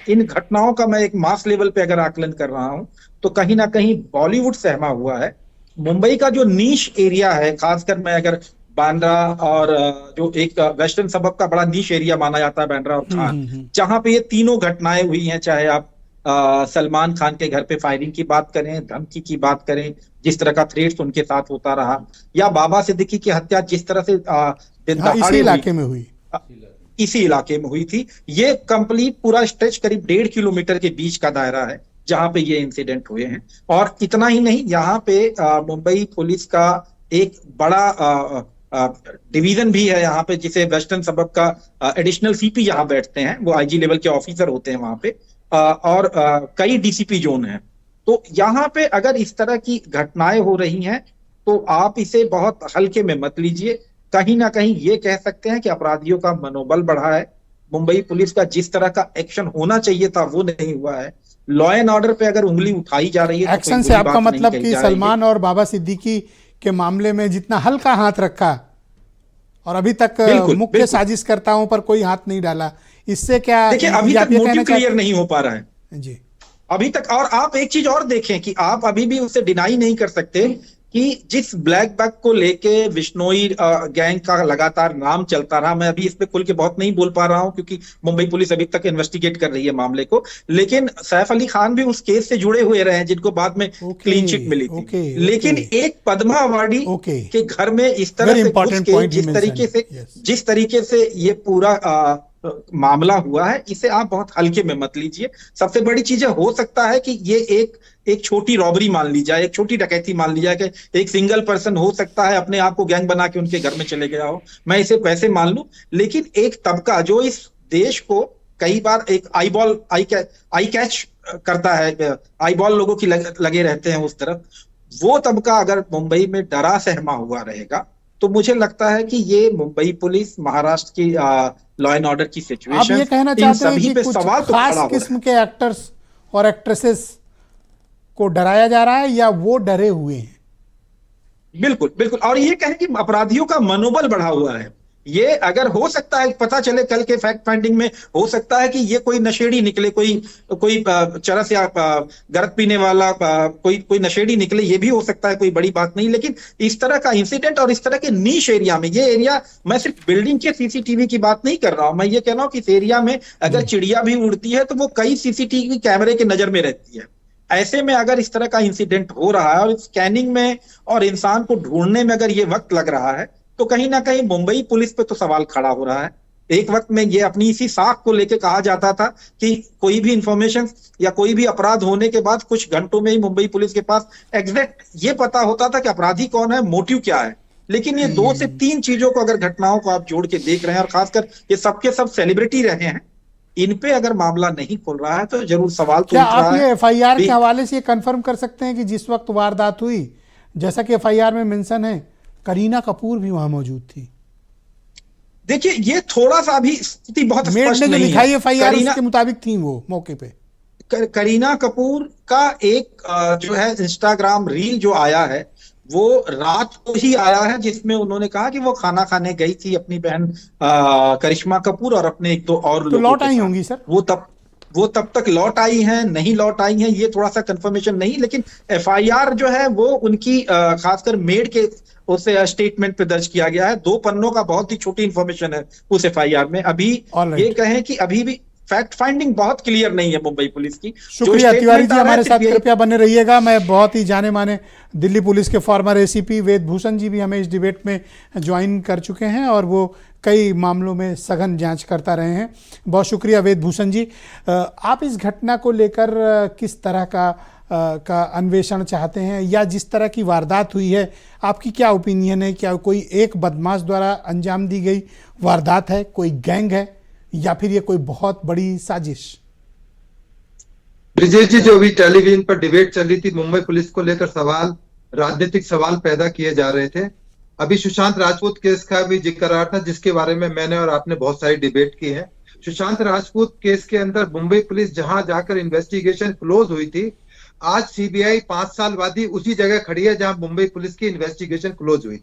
इन घटनाओं का मैं एक मास लेवल पे अगर आकलन कर रहा हूं तो कहीं ना कहीं बॉलीवुड सहमा हुआ है। मुंबई का जो नीश एरिया है, खासकर मैं अगर बांद्रा और जो एक वेस्टर्न सबब का बड़ा नीश एरिया माना जाता है बांद्रा और खान, जहां पे ये तीनों घटनाएं हुई हैं, चाहे आप सलमान खान के घर पे फायरिंग की बात करें, धमकी की बात करें, जिस तरह का थ्रेट्स उनके साथ होता रहा, या बाबा सिद्दीकी की हत्या जिस तरह से इसी इलाके में हुई, इसी इलाके में हुई थी। ये कंप्लीट पूरा स्ट्रेच करीब 1.5 किलोमीटर के बीच का दायरा है जहां पे ये इंसिडेंट हुए हैं। और इतना ही नहीं, यहाँ पे मुंबई पुलिस का एक बड़ा डिवीजन भी है यहाँ पे, जिसे वेस्टर्न सबब का एडिशनल सीपी यहाँ बैठते हैं, वो आईजी लेवल के ऑफिसर होते हैं वहां पे, और कई डीसीपी जोन हैं। तो यहाँ पे अगर इस तरह की घटनाएं हो रही हैं तो आप इसे बहुत हल्के में मत लीजिए। कहीं ना कहीं ये कह सकते हैं कि अपराधियों का मनोबल बढ़ा है। मुंबई पुलिस का जिस तरह का एक्शन होना चाहिए था वो नहीं हुआ है। लॉ एंड ऑर्डर पे अगर उंगली उठाई जा रही है, एक्शन से आपका मतलब कि सलमान और बाबा सिद्दीकी के मामले में जितना हल्का हाथ रखा और अभी तक मुख्य साजिशकर्ताओं पर कोई हाथ नहीं डाला, इससे क्या देखिए अभी तक मोटिव क्लियर नहीं हो पा रहा है जी अभी तक। और आप एक चीज और देखें कि आप अभी भी उसे डिनाई नहीं कर सकते कि जिस ब्लैक बैग को लेके विश्नोई गैंग का लगातार नाम चलता रहा, मैं अभी इस पे खुल के बहुत नहीं बोल पा रहा हूं क्योंकि मुंबई पुलिस अभी तक इन्वेस्टिगेट कर रही है मामले को, लेकिन सैफ अली खान भी उस केस से जुड़े हुए रहे हैं जिनको बाद में क्लीन चिट मिली थी। लेकिन एक पद्मा अवार्डी के घर में इस तरह से घुस के जिस तरीके से ये पूरा मामला हुआ है, इसे आप बहुत हल्के में मत लीजिए। सबसे बड़ी चीज हो सकता है कि ये एक छोटी रॉबरी मान ली जाए, एक छोटी डकैती मान ली जाए कि एक सिंगल पर्सन हो सकता है अपने आप को गैंग बना के उनके घर में चले गया हो, मैं इसे वैसे मान लूं। लेकिन एक तबका जो इस देश को कई बार एक आई कैच करता है, आई बॉल लोगों की लगे रहते हैं उस तरफ, वो तबका अगर मुंबई में डरा सहमा हुआ रहेगा तो मुझे लगता है कि ये मुंबई पुलिस, महाराष्ट्र की लॉ एंड ऑर्डर की सिचुएशन, आप ये कहना चाहते हैं कि कुछ खास किस्म के एक्टर्स और एक्ट्रेसेस को डराया जा रहा है या वो डरे हुए हैं? बिल्कुल बिल्कुल। और ये कहें कि अपराधियों का मनोबल बढ़ा हुआ है। ये अगर हो सकता है, पता चले कल के फैक्ट फाइंडिंग में हो सकता है कि ये कोई नशेड़ी निकले, कोई चरस या गरत पीने वाला कोई नशेड़ी निकले, ये भी हो सकता है, कोई बड़ी बात नहीं। लेकिन इस तरह का इंसिडेंट और इस तरह के नीश एरिया में, ये एरिया, मैं सिर्फ बिल्डिंग के सीसीटीवी की बात नहीं कर रहा हूं, मैं ये कह रहा हूं कि इस एरिया में अगर चिड़िया भी उड़ती है तो वो कई सीसीटीवी कैमरे के नजर में रहती है। ऐसे में अगर इस तरह का इंसिडेंट हो रहा है और स्कैनिंग में और इंसान को ढूंढने में अगर ये वक्त लग रहा है, तो कहीं ना कहीं मुंबई पुलिस पे तो सवाल खड़ा हो रहा है। एक वक्त में ये अपनी इसी साख को लेके कहा जाता था कि कोई भी इंफॉर्मेशन या कोई भी अपराध होने के बाद कुछ घंटों में ही मुंबई पुलिस के पास एग्जैक्ट ये पता होता था कि अपराधी कौन है, मोटिव क्या है। लेकिन ये 2 से 3 चीजों को अगर घटनाओं को आप जोड़ के देख रहे हैं और खासकर ये सबके सब सेलिब्रिटी रहे हैं, इन पे अगर मामला नहीं खुल रहा है तो जरूर सवाल तो क्या उठ रहा आप ये है। एफआईआर के हवाले से ये कंफर्म कर सकते हैं कि जिस वक्त वारदात हुई, जैसा कि एफआईआर में मेंशन है, करीना कपूर भी वहां मौजूद थी? देखिए, ये थोड़ा सा अभी स्थिति बहुत मेड स्पष्ट ने जो नहीं लिखाई है। एफआईआर उसके मुताबिक थी वो मौके पे। करीना कपूर का एक जो है इंस्टाग्राम रील जो आया है वो रात को ही आया है, जिसमें उन्होंने कहा कि वो खाना खाने गई थी अपनी बहन करिश्मा कपूर और अपने 1-2 और तो लोगों लौट के आई साथ। होंगी सर? वो तब तक लौट आई हैं, नहीं लौट आई हैं, ये थोड़ा सा कंफर्मेशन नहीं। लेकिन एफआईआर जो है वो उनकी खासकर मेड के उसे स्टेटमेंट पे दर्ज किया गया है। 2 पन्नों का बहुत ही छोटी इंफॉर्मेशन है उस एफआईआर में। अभी ये कहें कि अभी भी फैक्ट फाइंडिंग बहुत क्लियर नहीं है मुंबई पुलिस की। शुक्रिया तिवारी जी, हमारे साथ कृपया बने रहिएगा। मैं बहुत ही जाने माने दिल्ली पुलिस के फॉर्मर एसीपी वेद भूषण जी भी हमें इस डिबेट में ज्वाइन कर चुके हैं और वो कई मामलों में सघन जांच करता रहे हैं। बहुत शुक्रिया वेद भूषण जी। आप इस घटना को लेकर किस तरह का अन्वेषण चाहते हैं, या जिस तरह की वारदात हुई है आपकी क्या ओपिनियन है? क्या कोई एक बदमाश द्वारा अंजाम दी गई वारदात है, कोई गैंग है, या फिर ये कोई बहुत बड़ी साजिश? ब्रिजेश जी, जो अभी टेलीविजन पर डिबेट चल रही थी मुंबई पुलिस को लेकर, सवाल, राजनीतिक सवाल पैदा किए जा रहे थे। अभी सुशांत राजपूत केस का भी जिक्र आ रहा था, जिसके बारे में मैंने और आपने बहुत सारी डिबेट की है। सुशांत राजपूत केस के अंदर मुंबई पुलिस जहां जाकर इन्वेस्टिगेशन क्लोज हुई थी, आज सीबीआई 5 साल बाद ही उसी जगह खड़ी है जहां मुंबई पुलिस की इन्वेस्टिगेशन क्लोज हुई।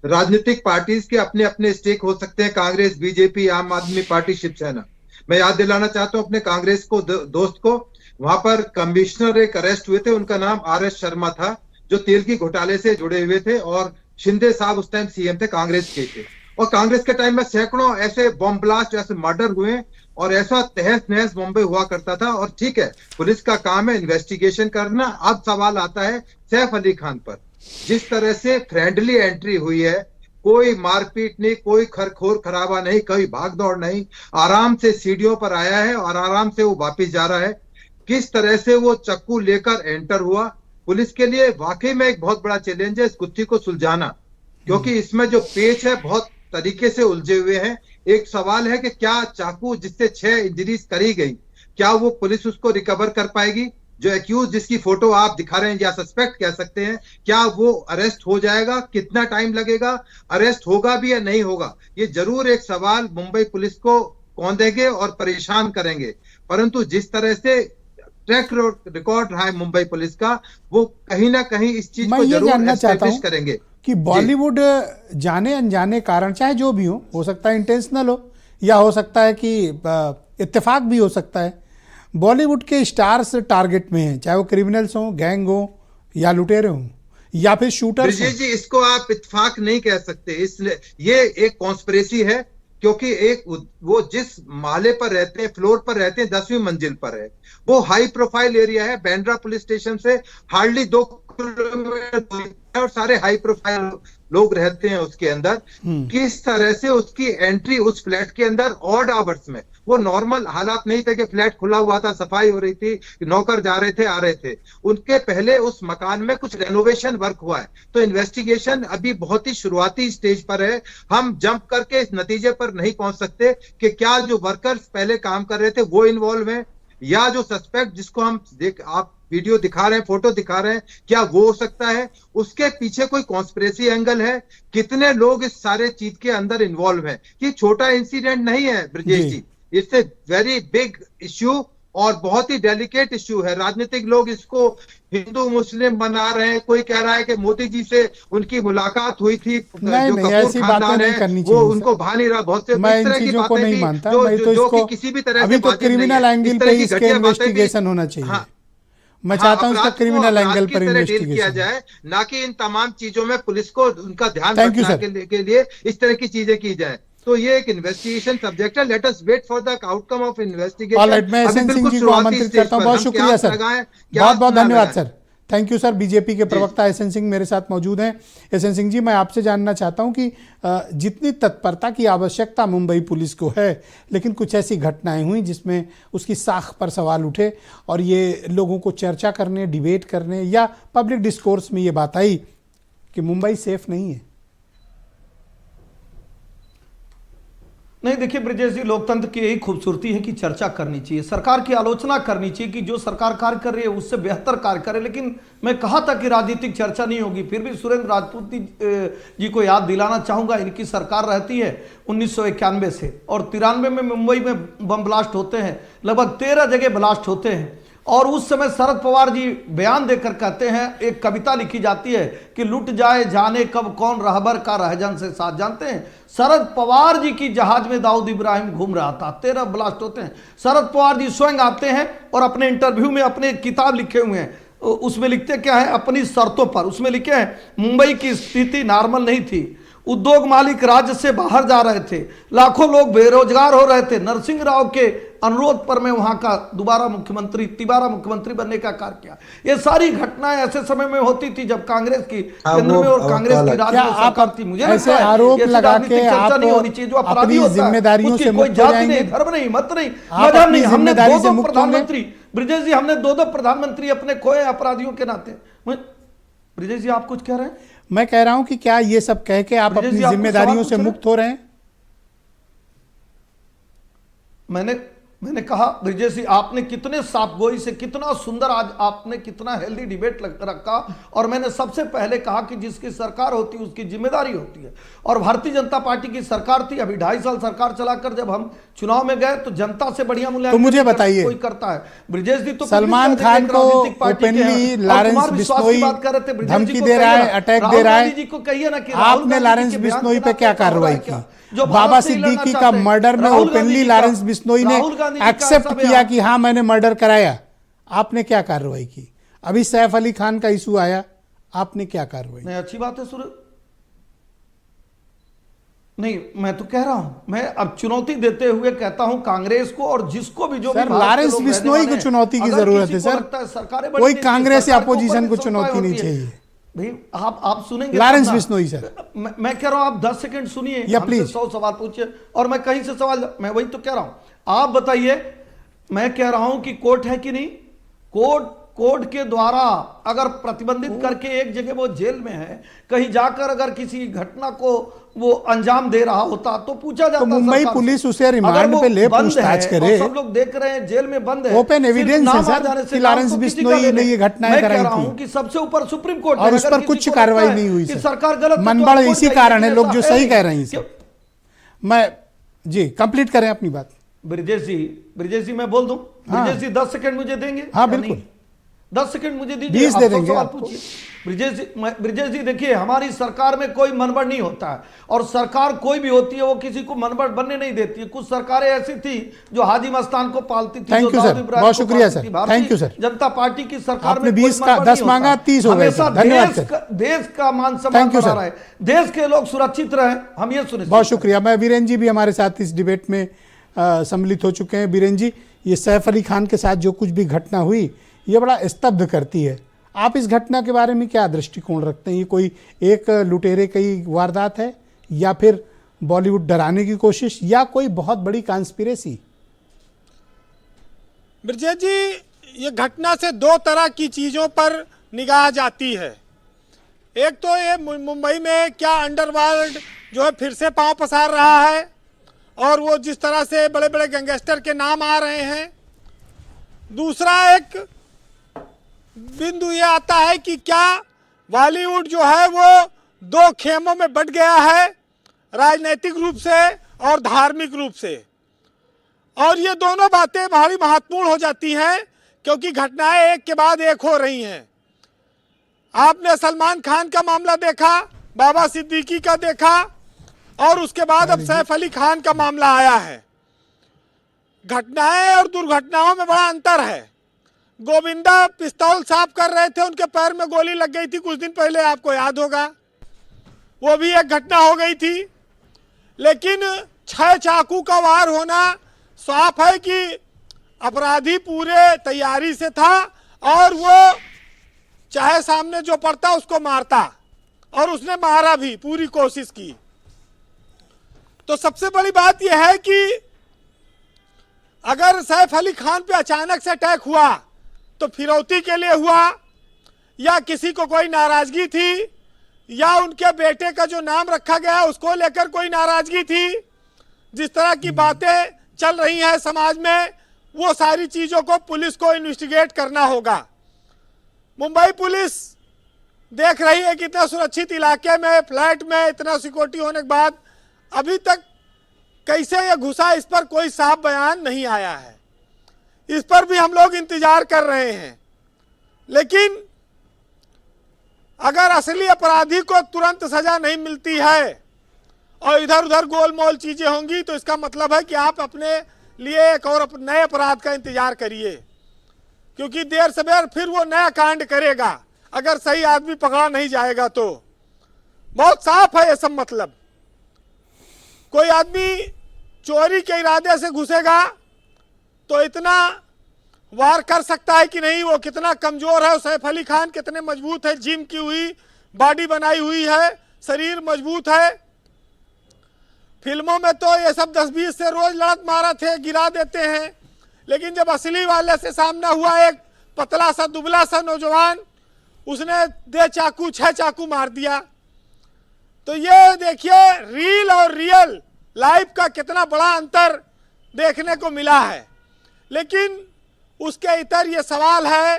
राजनीतिक पार्टीज के अपने अपने स्टेक हो सकते हैं, कांग्रेस, बीजेपी, आम आदमी पार्टी, शिवसेना। मैं याद दिलाना चाहता हूं अपने कांग्रेस को दोस्त को, वहां पर कमिश्नर एक अरेस्ट हुए थे, उनका नाम RS शर्मा था, जो तेल की घोटाले से जुड़े हुए थे, और शिंदे साहब उस टाइम सीएम थे, कांग्रेस के थे। और कांग्रेस के टाइम में सैकड़ों ऐसे बॉम्ब ब्लास्ट, ऐसे मर्डर हुए और ऐसा तहस नहस मुंबई हुआ करता था। और ठीक है, पुलिस का काम है इन्वेस्टिगेशन करना। अब सवाल आता है सैफ अली खान पर। जिस तरह से फ्रेंडली एंट्री हुई है, कोई मारपीट नहीं, कोई खरखोर खराबा नहीं, कोई भागदौड़ नहीं, आराम से सीढ़ियों पर आया है और आराम से वो वापस जा रहा है। किस तरह से वो चक्कू लेकर एंटर हुआ, पुलिस के लिए वाकई में एक बहुत बड़ा चैलेंज है इस गुत्थी को सुलझाना, क्योंकि इसमें जो पेच है बहुत तरीके से उलझे हुए हैं। एक सवाल है कि क्या चाकू जिससे 6 इंजरीज करी गई, क्या वो पुलिस उसको रिकवर कर पाएगी? जो एक्यूज जिसकी फोटो आप दिखा रहे हैं या सस्पेक्ट कह सकते हैं, क्या वो अरेस्ट हो जाएगा? कितना टाइम लगेगा? अरेस्ट होगा भी या नहीं होगा? ये जरूर एक सवाल मुंबई पुलिस को कौंधेंगे और परेशान करेंगे। परंतु जिस तरह से ट्रैक रिकॉर्ड रहा है मुंबई पुलिस का, वो कहीं ना कहीं इस चीज को जरूर एस्टैब्लिश करेंगे कि बॉलीवुड जाने अनजाने कारण, चाहे जो भी हो सकता है इंटेंशनल हो या हो सकता है कि इत्तेफाक भी हो सकता है, बॉलीवुड के स्टार्स टारगेट में हैं, चाहे वो क्रिमिनल्स हों, गैंग हो, या लुटेरे हों, या फिर शूटर्स हों। जी, इसको आप इत्तेफाक नहीं कह सकते, इसलिए ये एक कॉन्स्पिरेसी है, क्योंकि एक वो जिस माले पर रहते हैं, फ्लोर पर रहते हैं, 10वीं मंजिल पर है, वो हाई प्रोफाइल एरिया है। बांद्रा पुलिस स्टेशन से हार्डली 2 किलोमीटर और सारे हाई प्रोफाइल लोग रहते हैं उसके अंदर। किस तरह से उसकी एंट्री उस फ्लैट के अंदर ऑड आवर्स में, वो नॉर्मल हालात नहीं थे कि फ्लैट खुला हुआ था, सफाई हो रही थी, नौकर जा रहे थे, आ रहे थे, उनके पहले उस मकान में कुछ रेनोवेशन वर्क हुआ है। तो इन्वेस्टिगेशन अभी बहुत ही शुरुआती स्टेज पर है। हम जंप करके इस नतीजे पर नहीं पहुंच सकते कि क्या जो वर्कर्स पहले काम कर रहे थे वो इन्वॉल्व हैं, या जो सस्पेक्ट जिसको हम आप वीडियो दिखा रहे हैं, फोटो दिखा रहे हैं, क्या वो हो सकता है? उसके पीछे कोई कॉन्स्पिरेसी एंगल है? कितने लोग इस सारे चीज के अंदर इन्वॉल्व हैं? ये छोटा इंसिडेंट नहीं है Brajesh ji, it's a very big issue और बहुत ही डेलिकेट इश्यू है। राजनीतिक लोग इसको हिंदू मुस्लिम बना रहे हैं। कोई कह रहा है कि मोदी जी से उनकी मुलाकात हुई थी, नहीं, ऐसी बातें नहीं करनी चाहिए, वो उनको भा नहीं रहा। बहुत से मैं इन चीजों को नहीं मानता, मैं तो इसको किसी भी तरह अभी तो क्रिमिनल एंगल पे इसके इन्वेस्टिगेशन होना चाहिए। मैं चाहता हूं इसका क्रिमिनल एंगल पर इन्वेस्टिगेशन किया जाए, ना कि इन तमाम चीजों में पुलिस को उनका ध्यान रखने के लिए इस तरह की चीजें की जाए। तो ये एक इन्वेस्टिगेशन सब्जेक्ट है, let us wait for the outcome of investigation. Alright, मैं एसएन सिंह जी को आमंत्रित करता हूं। बहुत शुक्रिया सर, बहुत बहुत धन्यवाद sir, thank you sir. BJP के प्रवक्ता एसएन सिंह मेरे साथ मौजूद हैं। एसएन सिंह जी, मैं आपसे जानना चाहता हूं कि जितनी तत्परता की आवश्यकता मुंबई पुलिस को है, लेकिन कुछ ऐसी घटनाएं हुई जिसमें उसकी साख पर सवाल उठे और ये लोगों को चर्चा करने, डिबेट करने या पब्लिक डिस्कोर्स में ये बात आई कि मुंबई सेफ नहीं है। नहीं, देखिए ब्रिजेश जी, लोकतंत्र की यही खूबसूरती है कि चर्चा करनी चाहिए, सरकार की आलोचना करनी चाहिए कि जो सरकार कार्य कर रही है उससे बेहतर कार्य करे। लेकिन मैं कहा था कि राजनीतिक चर्चा नहीं होगी, फिर भी सुरेंद्र राजपूत जी को याद दिलाना चाहूंगा, इनकी सरकार रहती है 1991 से, और 93 में मुंबई में बम ब्लास्ट होते हैं, लगभग 13 जगह ब्लास्ट होते हैं। और उस समय शरद पवार जी बयान देकर कहते हैं, एक कविता लिखी जाती है कि लुट जाए जाने कब कौन रहबर का रहजन से साथ। जानते हैं, शरद पवार जी की जहाज में दाऊद इब्राहिम घूम रहा था, 13 ब्लास्ट होते हैं। शरद पवार जी स्वयं आते हैं और अपने इंटरव्यू में अपने किताब लिखे हुए हैं, उसमें लिखते क्या है, अपनी शर्तों पर, उसमें लिखे हैं, मुंबई की स्थिति नॉर्मल नहीं थी, उद्योग मालिक राज्य से बाहर जा रहे थे, लाखों लोग बेरोजगार हो रहे थे। नरसिंह राव के अनुरोध पर मैं वहां का तिबारा मुख्यमंत्री बनने का कार्य किया। ये सारी घटनाएं ऐसे समय में होती थी जब कांग्रेस की केंद्र में और कांग्रेस की राज्य में सरकार थी। मुझे ऐसे आरोप लगा के आप नहीं होनी चाहिए, जो अपराधी अपनी होता है जिम्मेदारियों से कोई मुक्त हो जाति जाएंगे, नहीं, धर्म नहीं, मत नहीं, आप मजहब अपनी नहीं। हमने जिम्मेदारी से दो मुक्त प्रधानमंत्री, ब्रिजेश जी, हमने 2 प्रधानमंत्री अपने खोए अपराधियों के नाते। ब्रिजेश जी, आप कुछ कह रहे हैं? मैं कह रहा हूं कि क्या ये सब कह के आप अपनी जिम्मेदारियों से मुक्त हो रहे हैं? मैंने कहा ब्रिजेश जी, आपने कितने साफगोई से, कितना सुंदर, आज आपने कितना हेल्दी डिबेट रखा। और मैंने सबसे पहले कहा कि जिसकी सरकार होती है उसकी जिम्मेदारी होती है, और भारतीय जनता पार्टी की सरकार थी, अभी 2.5 साल सरकार चलाकर जब हम चुनाव में गए तो जनता से बढ़िया मूल्यांकन तो मुझे बताइए, कोई करता है? ब्रिजेश जी तो सलमान खान को ओपनली लॉरेंस बिश्नोई धमकी दे रहा है, अटैक दे रहा है, जी को कहिए ना कि आपने लॉरेंस बिश्नोई पे क्या कार्रवाई की? बाबा सिद्दीकी का मर्डर में ओपनली लॉरेंस बिश्नोई ने एक्सेप्ट किया कि हाँ मैंने मर्डर कराया, आपने क्या कार्रवाई की? अभी सैफ अली खान का इशू आया, आपने क्या कार्रवाई? नहीं, अच्छी बात है नहीं, मैं तो कह रहा हूं, मैं अब चुनौती देते हुए कहता हूं कांग्रेस को, और जिसको भी, जो सर, लॉरेंस बिश्नोई को चुनौती की जरूरत है सर, कोई कांग्रेस या अपोजिशन को चुनौती नहीं चाहिए भाई। आप सुनेंगे लॉरेंस बिश्नोई सर, मैं कह रहा हूं आप 10 सेकंड सुनिए, या प्लीज 100 सवाल पूछिए और मैं कहीं से सवाल, मैं वही तो कह रहा हूं। आप बताइए, मैं कह रहा हूं कि कोर्ट है कि नहीं? कोर्ट के द्वारा अगर प्रतिबंधित करके एक जगह वो जेल में है, कहीं जाकर अगर किसी घटना को वो अंजाम दे रहा होता तो पूछा जाता। तो मुंबई पुलिस उसे रिमांड पे ले पूछताछ करे। सब लोग देख रहे हैं जेल में बंद है, ओपन एविडेंस है सर कि लॉरेंस बिश्नोई ने ये घटनाएं कराई थी, कि सबसे ऊपर सुप्रीम कोर्ट और उस पर कुछ कार्रवाई नहीं हुई सर। सरकार गलत, मनबड़ इसी कारण है, लोग जो सही कह रहे हैं सर। मैं जी कंप्लीट करें अपनी बात। ब्रिजेश जी मैं बोल दूं? ब्रिजेश जी 10 सेकंड मुझे देंगे? हाँ बिल्कुल, 10 सेकंड मुझे दीजिए, 20 दे देंगे। पूछिए ब्रिजेश जी, देखिए हमारी सरकार में कोई मनबड़ नहीं होता है, और सरकार कोई भी होती है वो किसी को मनबड़ बनने नहीं देती है। कुछ सरकारें ऐसी थी जो हाजी मस्तान को पालती थी। थैंक यू सर, बहुत शुक्रिया sir, thank you sir. Janata party की सरकार में 20 का 10 मांगा, 30 हो गए सर, धन्यवाद सर। देश का मान सम्मान बढ़ा रहा है, देश के लोग सुरक्षित रहे, हम ये सुनिश्चित। बहुत शुक्रिया। मैं वीरेंद्र जी भी हमारे साथ इस डिबेट में सम्मिलित हो चुके हैं। वीरेंद्र जी, ये सैफ अली खान के साथ जो कुछ भी घटना हुई ये बड़ा स्तब्ध करती है। आप इस घटना के बारे में क्या दृष्टिकोण रखते हैं? ये कोई एक लुटेरे की वारदात है, या फिर बॉलीवुड डराने की कोशिश, या कोई बहुत बड़ी कॉन्स्पिरेसी? ब्रिजेश जी, ये घटना से 2 तरह की चीज़ों पर निगाह जाती है। एक तो ये मुंबई में क्या अंडरवर्ल्ड जो है फिर से पांव पसार रहा है, और वो जिस तरह से बड़े बड़े गैंगस्टर के नाम आ रहे हैं। दूसरा एक बिंदु ये आता है कि क्या बॉलीवुड जो है वो 2 खेमों में बंट गया है, राजनीतिक रूप से और धार्मिक रूप से। और ये दोनों बातें बड़ी महत्वपूर्ण हो जाती हैं, क्योंकि घटनाएं एक के बाद एक हो रही हैं। आपने सलमान खान का मामला देखा, बाबा सिद्दीकी का देखा, और उसके बाद अब सैफ अली खान का मामला आया है। घटनाएं और दुर्घटनाओं में बड़ा अंतर है। गोविंदा पिस्तौल साफ कर रहे थे, उनके पैर में गोली लग गई थी कुछ दिन पहले, आपको याद होगा, वो भी एक घटना हो गई थी। लेकिन 6 चाकू का वार होना साफ है कि अपराधी पूरे तैयारी से था और वो चाहे सामने जो पड़ता उसको मारता, और उसने मारा भी, पूरी कोशिश की। तो सबसे बड़ी बात यह है कि अगर सैफ अली खान पे अचानक से अटैक हुआ तो फिरौती के लिए हुआ, या किसी को कोई नाराजगी थी, या उनके बेटे का जो नाम रखा गया उसको लेकर कोई नाराजगी थी, जिस तरह की बातें चल रही हैं समाज में, वो सारी चीजों को पुलिस को इन्वेस्टिगेट करना होगा। मुंबई पुलिस देख रही है कि इतना सुरक्षित इलाके में, फ्लैट में इतना सिक्योरिटी होने के बाद अभी तक कैसे ये घुसा, इस पर कोई साफ बयान नहीं आया है। इस पर भी हम लोग इंतजार कर रहे हैं। लेकिन अगर असली अपराधी को तुरंत सजा नहीं मिलती है और इधर उधर गोलमोल चीजें होंगी, तो इसका मतलब है कि आप अपने लिए एक और नए अपराध का इंतजार करिए, क्योंकि देर सवेर फिर वो नया कांड करेगा अगर सही आदमी पकड़ा नहीं जाएगा। तो बहुत साफ है ये सब मतलब। कोई आदमी चोरी के इरादे से घुसेगा तो इतना वार कर सकता है कि नहीं, वो कितना कमजोर है। सैफ अली खान कितने मजबूत है, जिम की हुई बॉडी बनाई हुई है, शरीर मजबूत है। फिल्मों में तो ये सब 10-20 से रोज लड़त मारा थे, गिरा देते हैं, लेकिन जब असली वाले से सामना हुआ, एक पतला सा दुबला सा नौजवान, उसने 6 चाकू मार दिया। तो ये देखिए रील और रियल लाइफ का कितना बड़ा अंतर देखने को मिला है। लेकिन उसके इतर ये सवाल है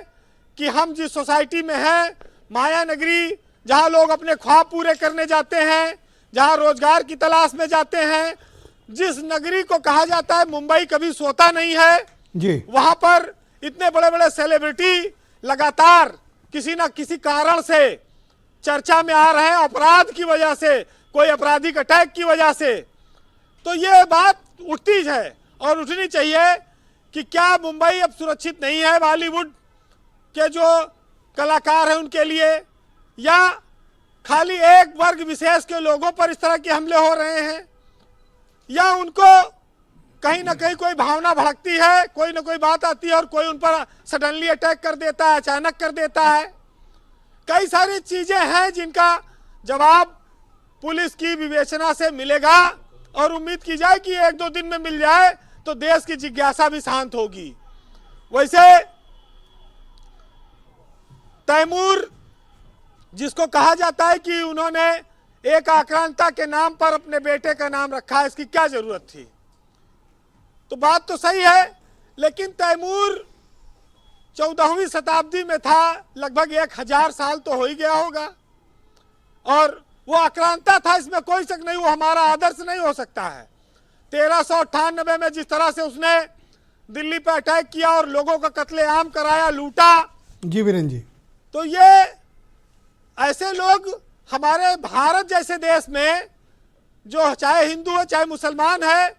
कि हम जिस सोसाइटी में हैं, माया नगरी, जहां लोग अपने ख्वाब पूरे करने जाते हैं, जहां रोजगार की तलाश में जाते हैं, जिस नगरी को कहा जाता है मुंबई कभी सोता नहीं है जी, वहां पर इतने बड़े बड़े सेलिब्रिटी लगातार किसी ना किसी कारण से चर्चा में आ रहे हैं, अपराध की वजह से, कोई आपराधिक अटैक की वजह से। तो ये बात उठती है और उठनी चाहिए कि क्या मुंबई अब सुरक्षित नहीं है बॉलीवुड के जो कलाकार हैं उनके लिए, या खाली एक वर्ग विशेष के लोगों पर इस तरह के हमले हो रहे हैं, या उनको कहीं ना कहीं कोई भावना भड़कती है, कोई ना कोई बात आती है और कोई उन पर सडनली अटैक कर देता है, अचानक कर देता है। कई सारी चीजें हैं जिनका जवाब पुलिस की विवेचना से मिलेगा, और उम्मीद की जाए कि 1-2 दिन में मिल जाए तो देश की जिज्ञासा भी शांत होगी। वैसे तैमूर, जिसको कहा जाता है कि उन्होंने एक आक्रांता के नाम पर अपने बेटे का नाम रखा है, इसकी क्या जरूरत थी? तो बात तो सही है, लेकिन तैमूर 14वीं शताब्दी में था, लगभग 1000 साल तो हो ही गया होगा, और वो आक्रांता था, इसमें कोई शक नहीं। वो हमारा आदर्श नहीं हो सकता है। 1398 में जिस तरह से उसने दिल्ली पर अटैक किया और लोगों का कत्लेआम कराया, लूटा। जी वीरेंद्र जी, तो ये ऐसे लोग हमारे भारत जैसे देश में, जो चाहे हिंदू है चाहे मुसलमान है,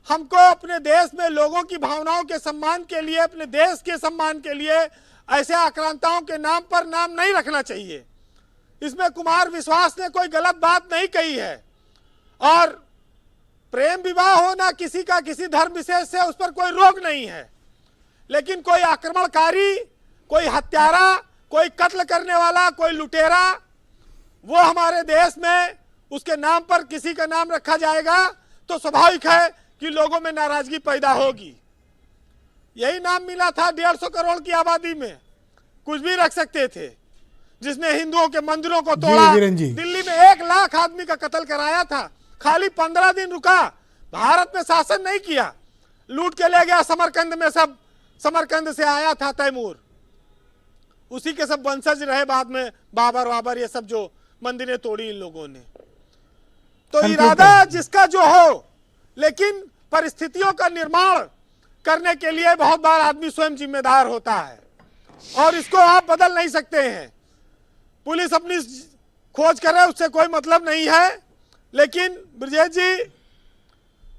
हमको अपने देश में लोगों की भावनाओं के सम्मान के लिए, अपने देश के सम्मान के लिए ऐसे आक्रांताओं के नाम पर नाम नहीं रखना चाहिए। इसमें कुमार विश्वास ने कोई गलत बात नहीं कही है, और प्रेम विवाह होना किसी का किसी धर्म विशेष से, उस पर कोई रोक नहीं है। लेकिन कोई आक्रमणकारी, कोई हत्यारा, कोई कत्ल करने वाला, कोई लुटेरा, वो हमारे देश में उसके नाम पर किसी का नाम रखा जाएगा तो स्वाभाविक है कि लोगों में नाराजगी पैदा होगी। यही नाम मिला था 150 करोड़ की आबादी में, कुछ भी रख सकते थे, जिसने हिंदुओं के मंदिरों को तोड़ा, दिल्ली में 1 लाख आदमी का कत्ल कराया था, खाली 15 दिन रुका, भारत में शासन नहीं किया, लूट के ले गया समरकंद में। सब समरकंद से आया था तैमूर, उसी के सब वंशज रहे बाद में, बाबर ये सब जो मंदिरें तोड़ी इन लोगों ने। तो इरादा जिसका जो हो, लेकिन परिस्थितियों का निर्माण करने के लिए बहुत बार आदमी स्वयं जिम्मेदार होता है, और इसको आप बदल नहीं सकते हैं। पुलिस अपनी खोज करे, उससे कोई मतलब नहीं है, लेकिन ब्रजेश जी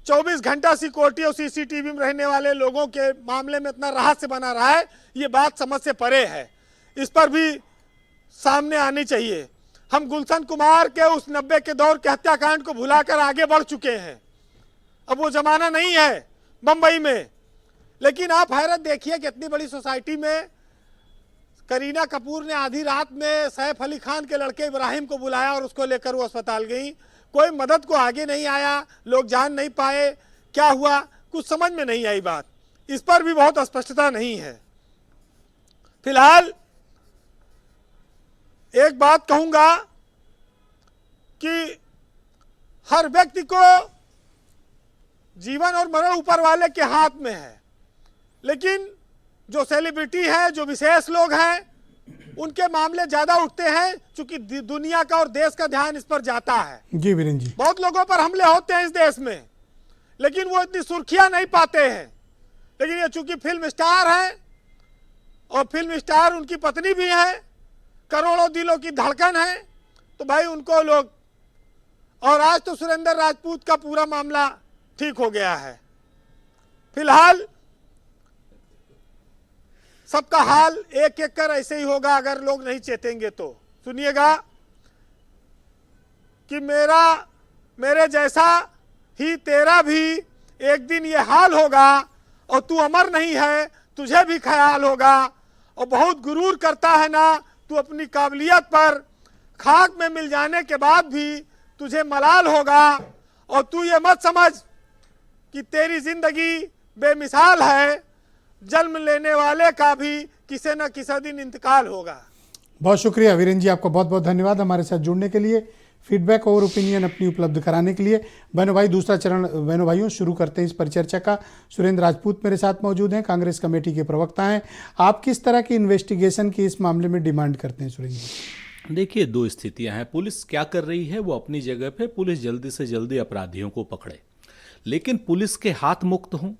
24 घंटा सिक्योरिटी और सीसीटीवी में रहने वाले लोगों के मामले में इतना रहस्य बना रहा है, ये बात समझ से परे है। इस पर भी सामने आनी चाहिए। हम गुलशन कुमार के उस 90 के दौर के हत्याकांड को भुलाकर आगे बढ़ चुके हैं। अब वो जमाना नहीं है बंबई में। लेकिन आप हैरत देखिए कि इतनी बड़ी सोसाइटी में करीना कपूर ने आधी रात में सैफ अली खान के लड़के इब्राहिम को बुलाया और उसको लेकर वो अस्पताल गई। कोई मदद को आगे नहीं आया, लोग जान नहीं पाए, क्या हुआ कुछ समझ में नहीं आई बात। इस पर भी बहुत स्पष्टता नहीं है। फिलहाल एक बात कहूंगा कि हर व्यक्ति को जीवन और मरण ऊपर वाले के हाथ में है, लेकिन जो सेलिब्रिटी है, जो विशेष लोग हैं, उनके मामले ज्यादा उठते हैं क्योंकि दुनिया का और देश का ध्यान इस पर जाता है। जी वीरेंद्र जी, बहुत लोगों पर हमले होते हैं इस देश में, लेकिन वो इतनी सुर्खियां नहीं पाते हैं। लेकिन ये चूंकि फिल्म स्टार है और फिल्म स्टार उनकी पत्नी भी है, करोड़ों दिलों की धड़कन है, तो भाई उनको लोग, और आज तो सुरेंद्र राजपूत का पूरा मामला ठीक हो गया है। फिलहाल सबका हाल एक एक कर ऐसे ही होगा अगर लोग नहीं चेतेंगे तो। सुनिएगा कि मेरे जैसा ही तेरा भी एक दिन ये हाल होगा, और तू अमर नहीं है, तुझे भी ख्याल होगा। और बहुत गुरूर करता है ना तू अपनी काबिलियत पर, खाक में मिल जाने के बाद भी तुझे मलाल होगा। और तू ये मत समझ कि तेरी जिंदगी बेमिसाल है, जन्म लेने वाले का भी किसी न किसी दिन इंतकाल होगा। बहुत शुक्रिया वीरेंद्र जी, आपका बहुत बहुत धन्यवाद हमारे साथ जुड़ने के लिए, फीडबैक और ओपिनियन अपनी उपलब्ध कराने के लिए। बहनों भाई, दूसरा चरण बहनों भाइयों शुरू करते हैं इस परिचर्चा का। सुरेंद्र राजपूत मेरे साथ मौजूद हैं, कांग्रेस कमेटी के प्रवक्ता हैं। आप किस तरह की इन्वेस्टिगेशन की इस मामले में डिमांड करते हैं सुरेंद्र जी? देखिए, दो स्थितियां हैं। पुलिस क्या कर रही है, वो अपनी जगह पे, पुलिस जल्दी से जल्दी अपराधियों को पकड़े, लेकिन पुलिस के हाथ मुक्त हों।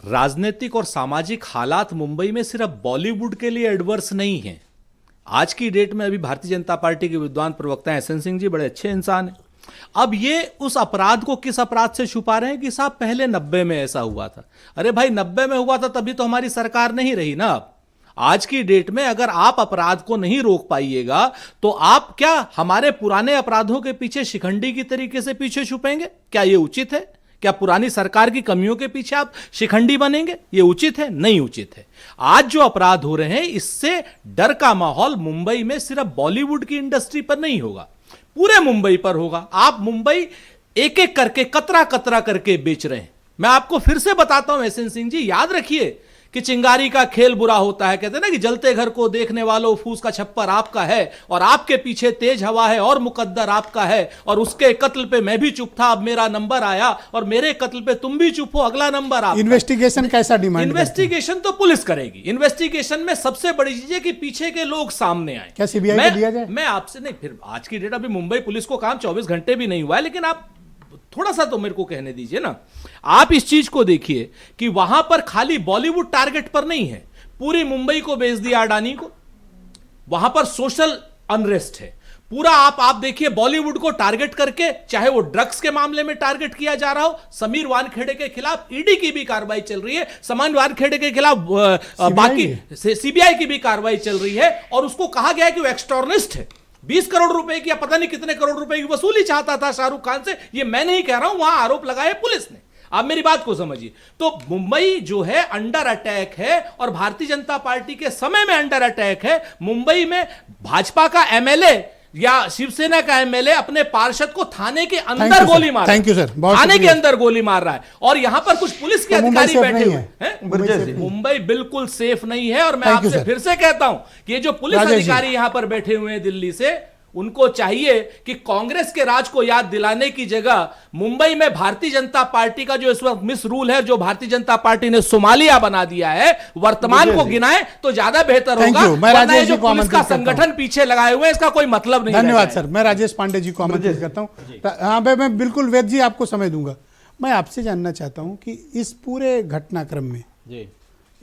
राजनीतिक और सामाजिक हालात मुंबई में सिर्फ बॉलीवुड के लिए एडवर्स नहीं हैं। आज की डेट में अभी भारतीय जनता पार्टी के विद्वान प्रवक्ता एसएन सिंह जी बड़े अच्छे इंसान हैं। अब ये उस अपराध को किस अपराध से छुपा रहे हैं कि साहब पहले 90 में ऐसा हुआ था। अरे भाई, 90 में हुआ था तभी तो हमारी सरकार नहीं रही ना। आज की डेट में अगर आप अपराध को नहीं रोक पाइएगा तो आप क्या हमारे पुराने अपराधों के पीछे शिखंडी की तरीके से पीछे छुपेंगे? क्या यह उचित है? क्या पुरानी सरकार की कमियों के पीछे आप शिखंडी बनेंगे? ये उचित है? नहीं उचित है। आज जो अपराध हो रहे हैं, इससे डर का माहौल मुंबई में सिर्फ बॉलीवुड की इंडस्ट्री पर नहीं होगा, पूरे मुंबई पर होगा। आप मुंबई एक एक करके, कतरा कतरा करके बेच रहे हैं। मैं आपको फिर से बताता हूं एसएन सिंह जी, याद रखिए कि चिंगारी का खेल बुरा होता है। कहते हैं ना कि जलते घर को देखने वालों, फूस का छप्पर आपका है और आपके पीछे तेज हवा है और मुकद्दर आपका है। और उसके कत्ल पे मैं भी चुप था, अब मेरा नंबर आया, और मेरे कत्ल पे तुम भी चुप हो, अगला नंबर आपका। इन्वेस्टिगेशन कैसा डिमांड? इन्वेस्टिगेशन तो पुलिस करेगी। इन्वेस्टिगेशन में सबसे बड़ी चीज है कि पीछे के लोग सामने आए। क्या सीबीआई को दिया जाए? मैं आपसे नहीं, फिर आज की डेट, अभी मुंबई पुलिस को काम 24 घंटे भी नहीं हुआ है, लेकिन आप थोड़ा सा तो मेरे को कहने दीजिए ना। आप इस चीज को देखिए कि वहां पर खाली बॉलीवुड टारगेट पर नहीं है, पूरी मुंबई को बेच दिया अडानी को। वहां पर सोशल अनरेस्ट है पूरा। आप देखिए बॉलीवुड को टारगेट करके, चाहे वो ड्रग्स के मामले में टारगेट किया जा रहा हो, समीर वानखेड़े के खिलाफ ईडी की भी कार्रवाई चल रही है, समान वानखेड़े के खिलाफ बाकी सीबीआई की भी कार्रवाई चल रही है, और उसको कहा गया है कि वो एक्सटॉर्निस्ट है। 20 करोड़ रुपए की या पता नहीं कितने करोड़ रुपए की वसूली चाहता था शाहरुख खान से। ये मैं नहीं कह रहा हूं, वहां आरोप लगाए पुलिस ने। आप मेरी बात को समझिए। तो मुंबई जो है अंडर अटैक है, और भारतीय जनता पार्टी के समय में अंडर अटैक है। मुंबई में भाजपा का एमएलए या शिवसेना का एमएलए अपने पार्षद को थाने के अंदर गोली मार, थैंक यू सर, थाने के अंदर गोली मार रहा है, और यहां पर कुछ पुलिस के अधिकारी बैठे हुए हैं। मुंबई बिल्कुल सेफ नहीं है। और मैं आपसे फिर से कहता हूं कि ये जो पुलिस अधिकारी यहां पर बैठे हुए हैं दिल्ली से, उनको चाहिए कि कांग्रेस के राज को याद दिलाने की जगह मुंबई में भारतीय जनता पार्टी का जो इस वक्त मिस रूल है, जो भारतीय जनता पार्टी ने सोमालिया बना दिया है, वर्तमान को गिनाए तो ज्यादा बेहतर होगा। वरना ये जो पुलिस का संगठन पीछे लगाए हुए हैं, इसका कोई मतलब नहीं। धन्यवाद सर। मैं राजेश पांडे जी को आमंत्रित करता हूँ। हाँ भाई, मैं बिल्कुल वेद जी आपको समय दूंगा। मैं आपसे जानना चाहता हूँ कि इस पूरे घटनाक्रम में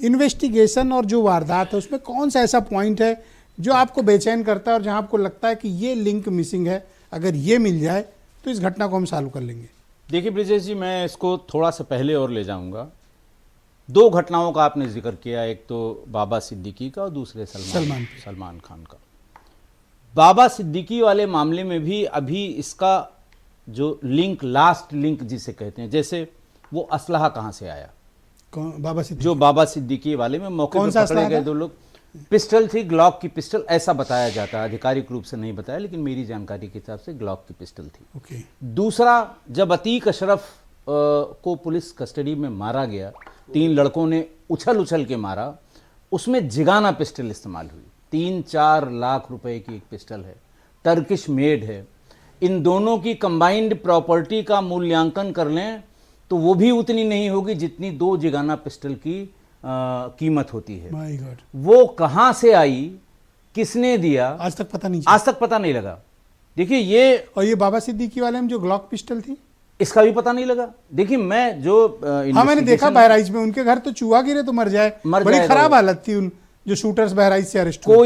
इन्वेस्टिगेशन और जो वारदात है, उसमें कौन सा ऐसा पॉइंट है जो आपको बेचैन करता है और जहां आपको लगता है कि ये लिंक मिसिंग है, अगर ये मिल जाए तो इस घटना को हम सॉल्व कर लेंगे? देखिए ब्रिजेश जी, मैं इसको थोड़ा सा पहले और ले जाऊंगा। दो घटनाओं का आपने जिक्र किया, एक तो बाबा सिद्दीकी का और दूसरे सलमान खान का। बाबा सिद्दीकी वाले मामले में भी अभी इसका जो लिंक, लास्ट लिंक जिसे कहते हैं, जैसे वो असलहा कहाँ से आया, कौन? बाबा सिद्दीकी। जो बाबा सिद्दीकी वाले में मौके कौन पर सा पकड़े असलहा गए था? 2 लोग, पिस्टल थी, ग्लॉक की पिस्टल, ऐसा बताया जाता है, आधिकारिक रूप से नहीं बताया, लेकिन मेरी जानकारी के हिसाब से ग्लॉक की पिस्टल थी। ओके। दूसरा, जब अतीक अशरफ को पुलिस कस्टडी में मारा गया, 3 लड़कों ने उछल उछल के मारा, उसमें जिगाना पिस्टल इस्तेमाल हुई। 3-4 लाख रुपए की एक पिस्टल है, टर्किश मेड है। इन दोनों की कंबाइंड प्रॉपर्टी का मूल्यांकन कर लें तो वो भी उतनी नहीं होगी जितनी 2 जिगाना पिस्टल की कीमत होती है। My God. वो कहां से आई, किसने दिया, आज तक पता नहीं आज तक पता नहीं लगा। देखिए ये, और ये बाबा सिद्दीकी वाले में जो ग्लॉक पिस्टल थी, इसका भी पता नहीं लगा। देखिए मैं जो हाँ मैंने देखा बहराइच में, उनके घर तो चूहा गिरे तो मर जाए, बड़ी खराब हालत थी उन जो शूटर्स बहराइच से अरेस्ट हुए।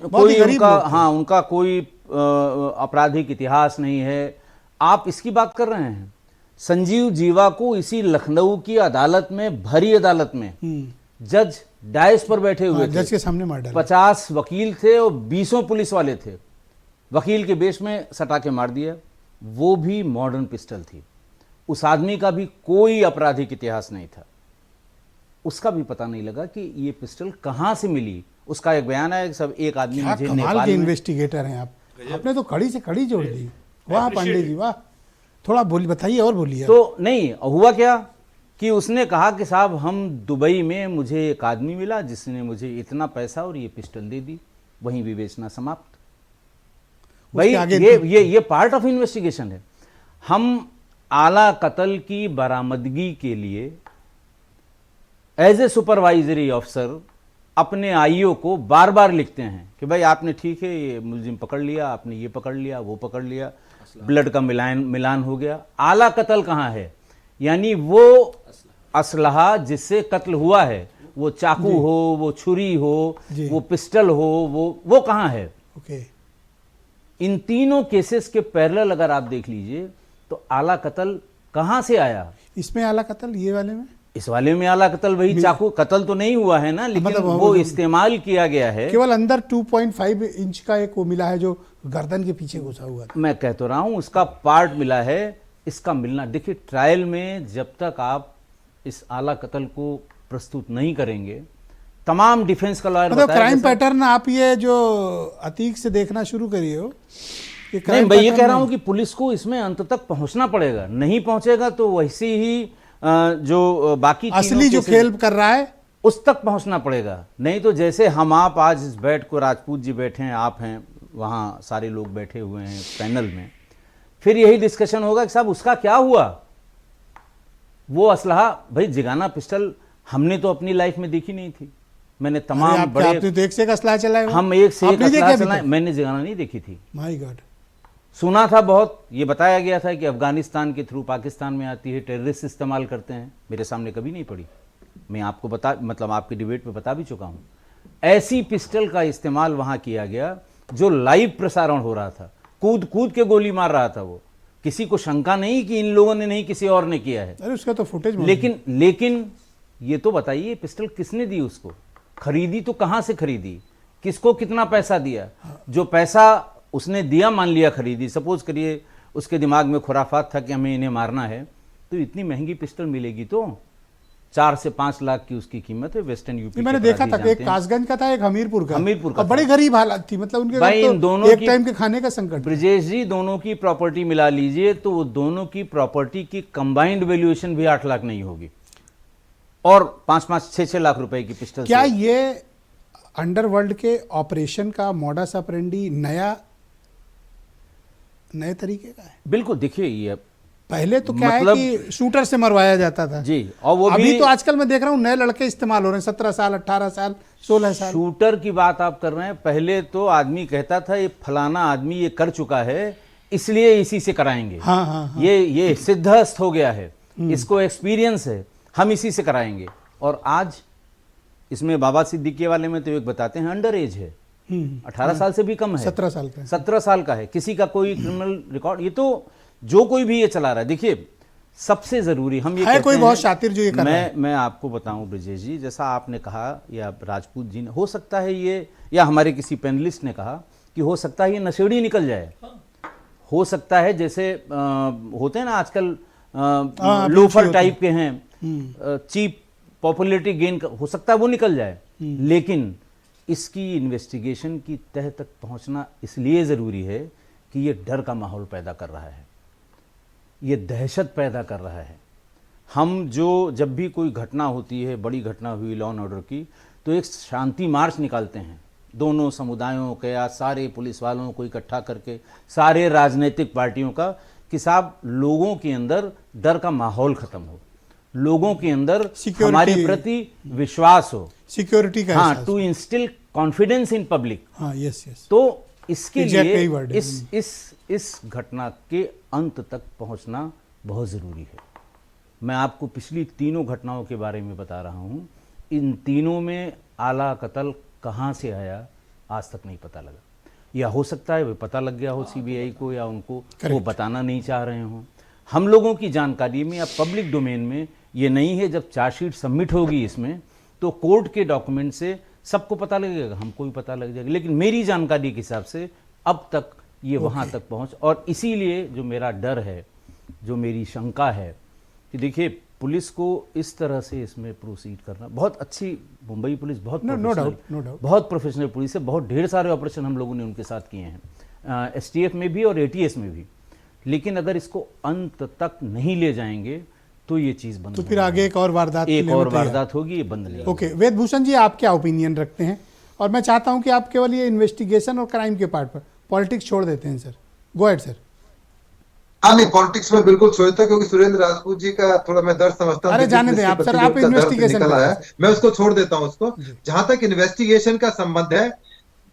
कोई उनका, हाँ, उनका कोई आपराधिक इतिहास नहीं है। आप इसकी बात कर रहे हैं, संजीव जीवा को इसी लखनऊ की अदालत में, भरी अदालत में जज डायस पर बैठे हुए थे, जज के सामने मार डाला। 50 वकील थे और 20 पुलिस वाले थे, वकील के बेश में सटा के मार दिया। वो भी मॉडर्न पिस्टल थी। उस आदमी का भी कोई आपराधिक इतिहास नहीं था, उसका भी पता नहीं लगा कि ये पिस्टल कहां से मिली। उसका एक बयान है, सब एक आदमी क्या मुझे कमाल नेपाल के में, इन्वेस्टिगेटर हैं आप, आपने तो कड़ी से कड़ी जोड़ दी। वाह पांडे जी वाह, थोड़ा बोलिए, बताइए और बोलिए। तो नहीं हुआ क्या कि उसने कहा कि साहब हम दुबई में, मुझे एक आदमी मिला जिसने मुझे इतना पैसा और ये पिस्टल दे दी, वहीं विवेचना समाप्त। भाई ये पार्ट ऑफ इन्वेस्टिगेशन है। हम आला कत्ल की बरामदगी के लिए एज ए सुपरवाइजरी ऑफिसर अपने आईओ को बार बार लिखते हैं कि भाई आपने ठीक है ये मुलजिम पकड़ लिया, आपने ये पकड़ लिया, वो पकड़ लिया, ब्लड का मिलान हो गया। आला कत्ल कहाँ है, यानी वो असलहा जिससे कत्ल हुआ है, वो चाकू हो, वो छुरी हो, वो पिस्टल हो, वो कहाँ है। ओके। इन तीनों केसेस के पैरेलल अगर आप देख लीजिए तो आला कत्ल कहां से आया। इसमें आला कत्ल, ये वाले में, इस वाले में आला कत्ल वही चाकू, कत्ल तो नहीं हुआ है ना, लेकिन मतलब वो इस्तेमाल किया गया है। केवल अंदर 2.5 इंच का एक वो मिला है जो गर्दन के पीछे घुसा हुआ था। मैं कह तो रहा हूं उसका पार्ट मिला है, इसका मिलना। देखिए ट्रायल में जब तक आप इस आला कत्ल को प्रस्तुत नहीं करेंगे, तमाम डिफेंस का लॉयर मतलब क्राइम पैटर्न आप ये जो अतीक से देखना शुरू करिए हो, नहीं मैं ये कह रहा हूं कि पुलिस को इसमें अंत तक पहुंचना पड़ेगा, नहीं पहुंचेगा तो वैसे ही जो बाकी असली जो खेल कर रहा है उस तक पहुंचना पड़ेगा। नहीं तो जैसे हम आप आज इस बैठ को, राजपूत जी बैठे हैं, आप हैं वहां, सारे लोग बैठे हुए हैं पैनल में, फिर यही डिस्कशन होगा कि साहब उसका क्या हुआ। वो असलहा, भाई जिगाना पिस्टल हमने तो अपनी लाइफ में देखी नहीं थी। मैंने तमाम बड़े, आपने तो एक से एक असलहा चलाए, हम एक से एक असलहा चलाए, मैंने जिगाना नहीं देखी थी। My God. सुना था बहुत, ये बताया गया था कि अफगानिस्तान के थ्रू पाकिस्तान में आती है, टेररिस्ट इस्तेमाल करते हैं, मेरे सामने कभी नहीं पड़ी। मैं आपको मतलब आपके डिबेट में बता भी चुका हूं। ऐसी पिस्टल का इस्तेमाल वहां किया गया जो लाइव प्रसारण हो रहा था, कूद कूद के गोली मार रहा था वो। किसी को शंका नहीं कि इन लोगों ने नहीं, किसी और ने किया है। अरे उसका तो फुटेज, लेकिन ये तो बताइए पिस्टल किसने दी उसको, खरीदी तो कहां से खरीदी, किसको कितना पैसा दिया। जो पैसा उसने दिया, मान लिया खरीदी, सपोज करिए उसके दिमाग में खुराफात था कि हमें इन्हें मारना है, तो इतनी महंगी पिस्टल मिलेगी तो 4 से 5 लाख की उसकी कीमत है। वेस्टर्न यूपी मैंने देखा था, एक कासगंज का था, एक हमीरपुर का बड़ी गरीब हालत थी, मतलब उनके भाई तो इन दोनों एक टाइम के खाने का संकट। ब्रजेश जी, दोनों की प्रॉपर्टी मिला लीजिए तो वो दोनों की प्रॉपर्टी की कंबाइंड वैल्यूएशन भी 8 लाख नहीं होगी, और 5-5, 6-6 लाख रुपए की पिस्टल। क्या ये अंडरवर्ल्ड के ऑपरेशन का मॉडस ऑपरेंडी नए तरीके का है? बिल्कुल। देखिए ये पहले तो क्या है कि शूटर से मरवाया जाता था जी, और वो अभी तो आजकल मैं देख रहा हूं नए लड़के इस्तेमाल हो रहे हैं, 17 साल, 18 साल, 16 साल। शूटर की बात आप कर रहे हैं, पहले तो आदमी कहता था ये फलाना आदमी ये कर चुका है इसलिए इसी से कराएंगे। हाँ। ये सिद्धस्त हो गया है, इसको एक्सपीरियंस है, हम इसी से कराएंगे। और आज इसमें बाबा सिद्दीकी वाले में तो एक बताते हैं अंडर एज है, 18 साल से भी कम है, 17 साल का है, 17 साल का है, किसी का कोई क्रिमिनल रिकॉर्ड, ये तो जो कोई भी ये चला रहा है। देखिए सबसे जरूरी हम ये है, कोई बहुत शातिर जो ये कर रहा है। मैं आपको बताऊं ब्रजेश जी, जैसा आपने कहा या राजपूत जी ने, हो सकता है ये, या हमारे किसी पैनलिस्ट ने कहा कि हो सकता है ये नशेड़ी निकल जाए, हो सकता है जैसे होते हैं ना आजकल हाँ, लोफर होते टाइप के हैं, चीप पॉपुलैरिटी गेन हो सकता है वो निकल जाए, लेकिन इसकी इन्वेस्टिगेशन की तह तक पहुंचना इसलिए ज़रूरी है कि ये डर का माहौल पैदा कर रहा है, ये दहशत पैदा कर रहा है। हम जब भी कोई घटना होती है, बड़ी घटना हुई लॉ एंड ऑर्डर की, तो एक शांति मार्च निकालते हैं दोनों समुदायों के या सारे पुलिस वालों को इकट्ठा करके, सारे राजनीतिक पार्टियों का, कि साहब लोगों के अंदर डर का माहौल खत्म हो, लोगों के अंदर हमारे प्रति विश्वास हो, सिक्योरिटी का, हाँ, to instil confidence in public. हाँ, यस यस। तो इसके लिए इस इस घटना के अंत तक पहुंचना बहुत ज़रूरी है। मैं आपको पिछली तीनों घटनाओं के बारे में बता रहा हूं, इन तीनों में आला कत्ल कहां से आया आज तक नहीं पता लगा, या हो सकता है वो पता लग गया हो सीबीआई को, या उनको वो बताना नहीं चाह रहे हों। हम लोगों की जानकारी में या पब्लिक डोमेन में ये नहीं है। जब चार्जशीट सबमिट होगी इसमें, तो कोर्ट के डॉक्यूमेंट से सबको पता लगेगा, हमको भी पता लग जाएगा, लेकिन मेरी जानकारी के हिसाब से अब तक ये वहाँ तक पहुँच, और इसीलिए जो मेरा डर है, जो मेरी शंका है कि देखिए पुलिस को इस तरह से इसमें प्रोसीड करना, बहुत अच्छी मुंबई पुलिस, बहुत बहुत प्रोफेशनल पुलिस है, बहुत ढेर सारे ऑपरेशन हम लोगों ने उनके साथ किए हैं, एसटीएफ में भी और एटीएस में भी, लेकिन अगर इसको अंत तक नहीं ले जाएंगे तो ये चीज़ बंद, तो फिर आगे एक और वारदात होगी, ये बंद नहीं। ओके, वेदभूषण जी, आप क्या ओपिनियन रखते हैं? और मैं चाहता हूं कि आप केवल ये इन्वेस्टिगेशन और क्राइम के पार्ट पर, पॉलिटिक्स छोड़ देते हैं सर। Go ahead sir. हाँ, नहीं, पॉलिटिक्स में बिल्कुल छोड़ता, क्योंकि सुरेंद्र राजपूत जी का थोड़ा मैं दर्द समझता हूँ। अरे जाने दें आप सर, आप इन्वेस्टिगेशन निकल आया, मैं उसको छोड़ देता हूँ उसको। जहां तक इन्वेस्टिगेशन का संबंध है,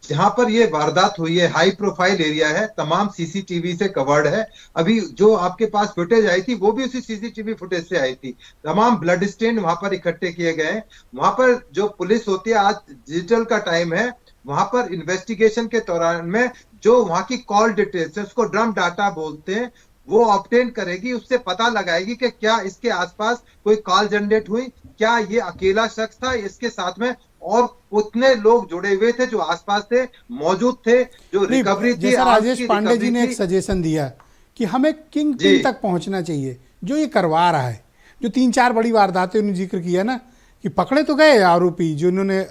जहां पर ये वारदात हुई है, हाई प्रोफाइल एरिया है, तमाम सीसीटीवी से कवर्ड है। अभी जो आपके पास फुटेज आई थी वो भी उसी सीसीटीवी फुटेज से आई थी। तमाम ब्लड स्टेन वहां पर इकट्ठे किए गए हैं। वहां पर जो पुलिस होती है, आज डिजिटल का टाइम है, वहां पर इन्वेस्टिगेशन के दौरान में जो वहां की कॉल डिटेल्स है, उसको ड्रम डाटा बोलते हैं, वो ऑब्टेन करेगी, उससे पता लगाएगी कि क्या इसके आसपास कोई कॉल जनरेट हुई, क्या ये अकेला शख्स था, इसके साथ में और उतने लोग जुड़े हुए थे जो आसपास थे, मौजूद थे, जो रिकवरी थी। जैसा राजेश पांडे जी ने एक सजेशन दिया कि हमें किंग पिन तक पहुंचना चाहिए, जो ये करवा रहा है, जो 3-4 बड़ी वारदातें उन्होंने जिक्र किया ना, कि पकड़े तो गए आरोपी जो इन्होंने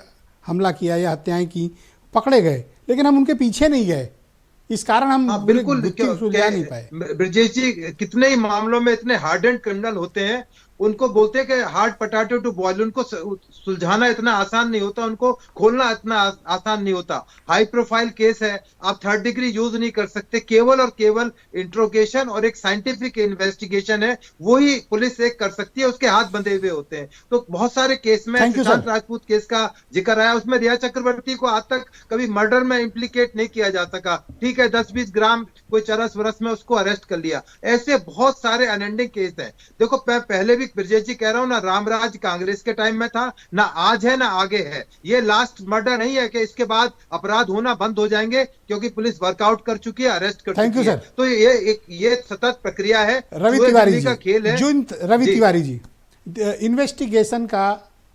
हमला किया या हत्याएं की, पकड़े गए, लेकिन हम उनके पीछे नहीं गए, इस कारण हम बिल्कुल सुलझा नहीं पाए। ब्रजेश जी, कितने ही मामलों में इतने हार्ड क्रिमिनल होते हैं, उनको बोलते हैं कि हार्ड पोटैटो टू बॉयल, उनको सुलझाना इतना आसान नहीं होता, उनको खोलना इतना आसान नहीं होता। हाई प्रोफाइल केस है, आप 3rd डिग्री यूज नहीं कर सकते, केवल और केवल इंट्रोगेशन और एक साइंटिफिक इन्वेस्टिगेशन है, वही पुलिस एक कर सकती है, उसके हाथ बंधे हुए होते हैं। तो बहुत सारे केस में, सुशांत राजपूत केस का जिक्र आया, उसमें रिया चक्रवर्ती को आज तक कभी मर्डर में इंप्लीकेट नहीं किया जा सका। ठीक है, 10-20 ग्राम कोई चरस वरस में उसको अरेस्ट कर लिया। ऐसे बहुत सारे अनएंडिंग केस हैं। देखो, मैं पहले भी ब्रजेश जी कह रहा हूं, ना रामराज कांग्रेस के टाइम में था, ना आज है, ना आगे है। ये लास्ट मर्डर नहीं है कि इसके बाद अपराध होना बंद हो जाएंगे, क्योंकि पुलिस वर्कआउट कर चुकी है, अरेस्ट कर चुकी है। तो ये सतत प्रक्रिया है, रवि तिवारी का खेल है। रवि तिवारी जी, इन्वेस्टिगेशन का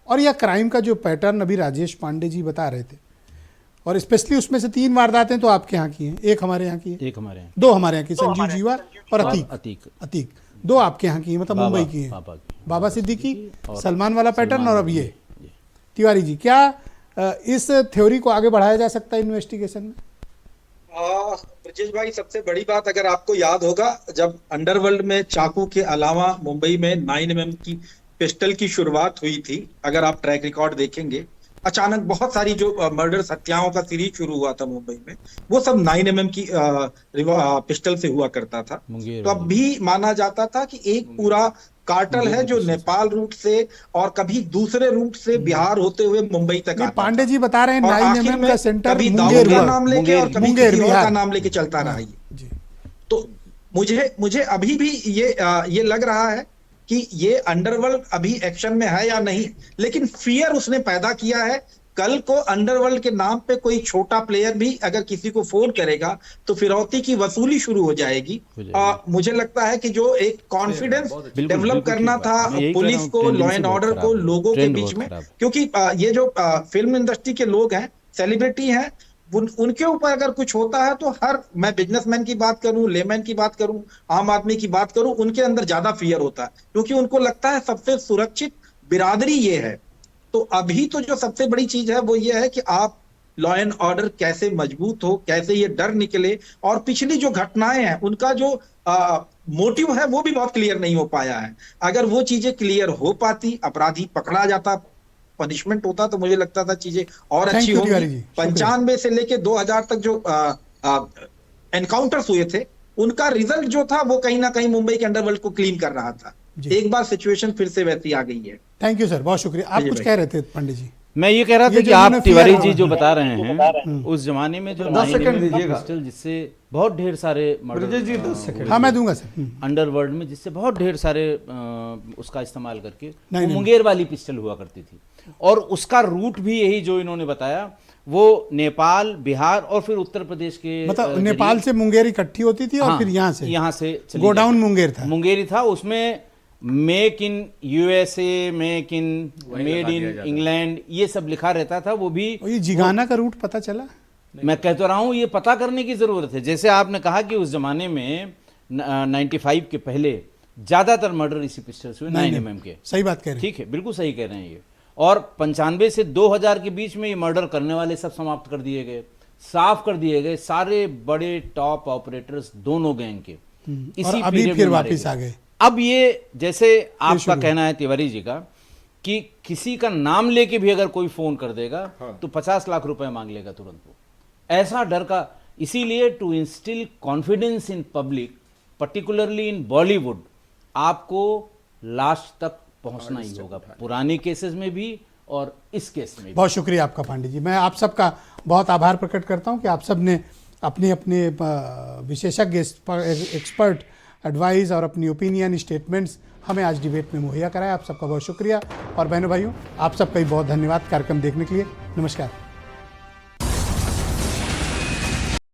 और यह क्राइम का जो पैटर्न अभी राजेश पांडे जी बता रहे थे, और स्पेशली उसमें से 3 वारदातें तो आपके यहाँ की हैं, एक हमारे यहाँ की है, एक हमारे यहाँ, 2 हमारे यहाँ की, संजीव जीवा और अतीक, 2 आपके यहाँ की है, मतलब मुंबई की है, बाबा सिद्दीकी, सलमान वाला पैटर्न, और अब ये तिवारी जी। क्या इस थ्योरी को आगे बढ़ाया जा सकता है इन्वेस्टिगेशन में? ब्रजेश भाई, सबसे बड़ी बात, अगर आपको याद होगा, जब अंडरवर्ल्ड में चाकू के अलावा मुंबई में 9mm की पिस्टल की शुरुआत हुई थी, अगर आप ट्रैक रिकॉर्ड देखेंगे, अचानक बहुत सारी जो मर्डर हत्याओं का सीरीज शुरू हुआ था मुंबई में, वो सब 9mm की पिस्टल से हुआ करता था। तो अब भी माना जाता था कि एक पूरा कार्टल है जो नेपाल रूट से और कभी दूसरे रूट से बिहार होते हुए मुंबई तक आता। पांडे जी बता रहे हैं 9mm का सेंटर कभी दाऊद का नाम लेके और कभी किसी और का नाम लेके चलता रहा है। तो मुझे अभी भी ये लग रहा है कि ये अंडरवर्ल्ड अभी एक्शन में है या नहीं, लेकिन फियर उसने पैदा किया है। कल को अंडरवर्ल्ड के नाम पे कोई छोटा प्लेयर भी अगर किसी को फोन करेगा तो फिरौती की वसूली शुरू हो जाएगी। मुझे लगता है कि जो एक कॉन्फिडेंस डेवलप करना था पुलिस को, लॉ एंड ऑर्डर को, लोगों के बीच में, क्योंकि ये जो फिल्म इंडस्ट्री के लोग हैं, सेलिब्रिटी हैं, उनके ऊपर अगर कुछ होता है तो मैं बिजनेसमैन की बात करूं, लेमैन की बात करूं, आम आदमी की बात करूं, उनके अंदर ज्यादा फियर होता है, क्योंकि उनको लगता है सबसे सुरक्षित बिरादरी ये है। तो अभी तो जो सबसे बड़ी चीज है वो ये है कि आप लॉ एंड ऑर्डर कैसे मजबूत हो, कैसे ये डर निकले, और पिछली जो घटनाएं हैं उनका जो मोटिव है वो भी बहुत क्लियर नहीं हो पाया है। अगर वो चीजें क्लियर हो पाती, अपराधी पकड़ा जाता, पनिशमेंट होता, तो मुझे लगता था चीजें और अच्छी होंगी। 95 से लेके 2000 तक जो एनकाउंटर्स हुए थे, उनका रिजल्ट जो था वो कहीं ना कहीं मुंबई के अंडरवर्ल्ड को क्लीन कर रहा था। एक बार सिचुएशन फिर से वैसी आ गई है। थैंक यू सर, बहुत शुक्रिया। आप कुछ कह रहे थे पंडित जी? मैं ये कह रहा था कि आप तिवारी जी जो बता रहे हैं, उस जमाने में जो 10 सेकंड दीजिएगा, पिस्टल जिससे बहुत ढेर सारे ब्रजेश जी 10 सेकंड। हाँ मैं दूंगा सर। अंडरवर्ल्ड में जिससे बहुत ढेर सारे उसका इस्तेमाल करके मुंगेर वाली पिस्टल हुआ करती थी, और उसका रूट भी यही जो इन्होंने बताया, वो नेपाल, बिहार और फिर उत्तर प्रदेश के, मतलब नेपाल से मुंगेर इकट्ठी होती थी और फिर यहाँ से गोडाउन मुंगेर था, मुंगेरी था। उसमें make in USA, make in, made in England, ये सब लिखा रहता था। वो भी ये जिगाना का रूट पता चला? मैं कह तो रहा हूँ ये पता करने की जरूरत है। जैसे आपने कहा कि उस जमाने में 95 के पहले ज्यादातर मर्डर इसी पिस्टल से हुए, 9mm के। सही बात कह रहे हैं। ठीक है, बिल्कुल सही कह रहे हैं ये। और 95 से 2000 के बीच में ये मर्डर करने वाले सब समाप्त कर दिए गए, साफ कर दिए गए, सारे बड़े टॉप ऑपरेटर्स दोनों गैंग के इसी अभी फिर वापस आ गए। अब ये जैसे आपका कहना है तिवारी जी का कि किसी का नाम लेके भी अगर कोई फोन कर देगा तो 50 लाख रुपए मांग लेगा तुरंत वो, ऐसा डर का। इसीलिए to instil confidence in public, particularly in Bollywood, आपको लास्ट तक पहुंचना ही होगा, पुराने केसेस में भी और इस केस में भी। बहुत शुक्रिया आपका पांडे जी। मैं आप सबका बहुत आभार प्रकट करता हूं कि आप सब ने अपने अपने विशेषज्ञ, एक्सपर्ट एडवाइस और अपनी ओपिनियन, स्टेटमेंट्स हमें आज डिबेट में मुहैया कराया। आप सबका बहुत शुक्रिया, और बहनों भाइयों आप सबका भी बहुत धन्यवाद कार्यक्रम देखने के लिए। नमस्कार।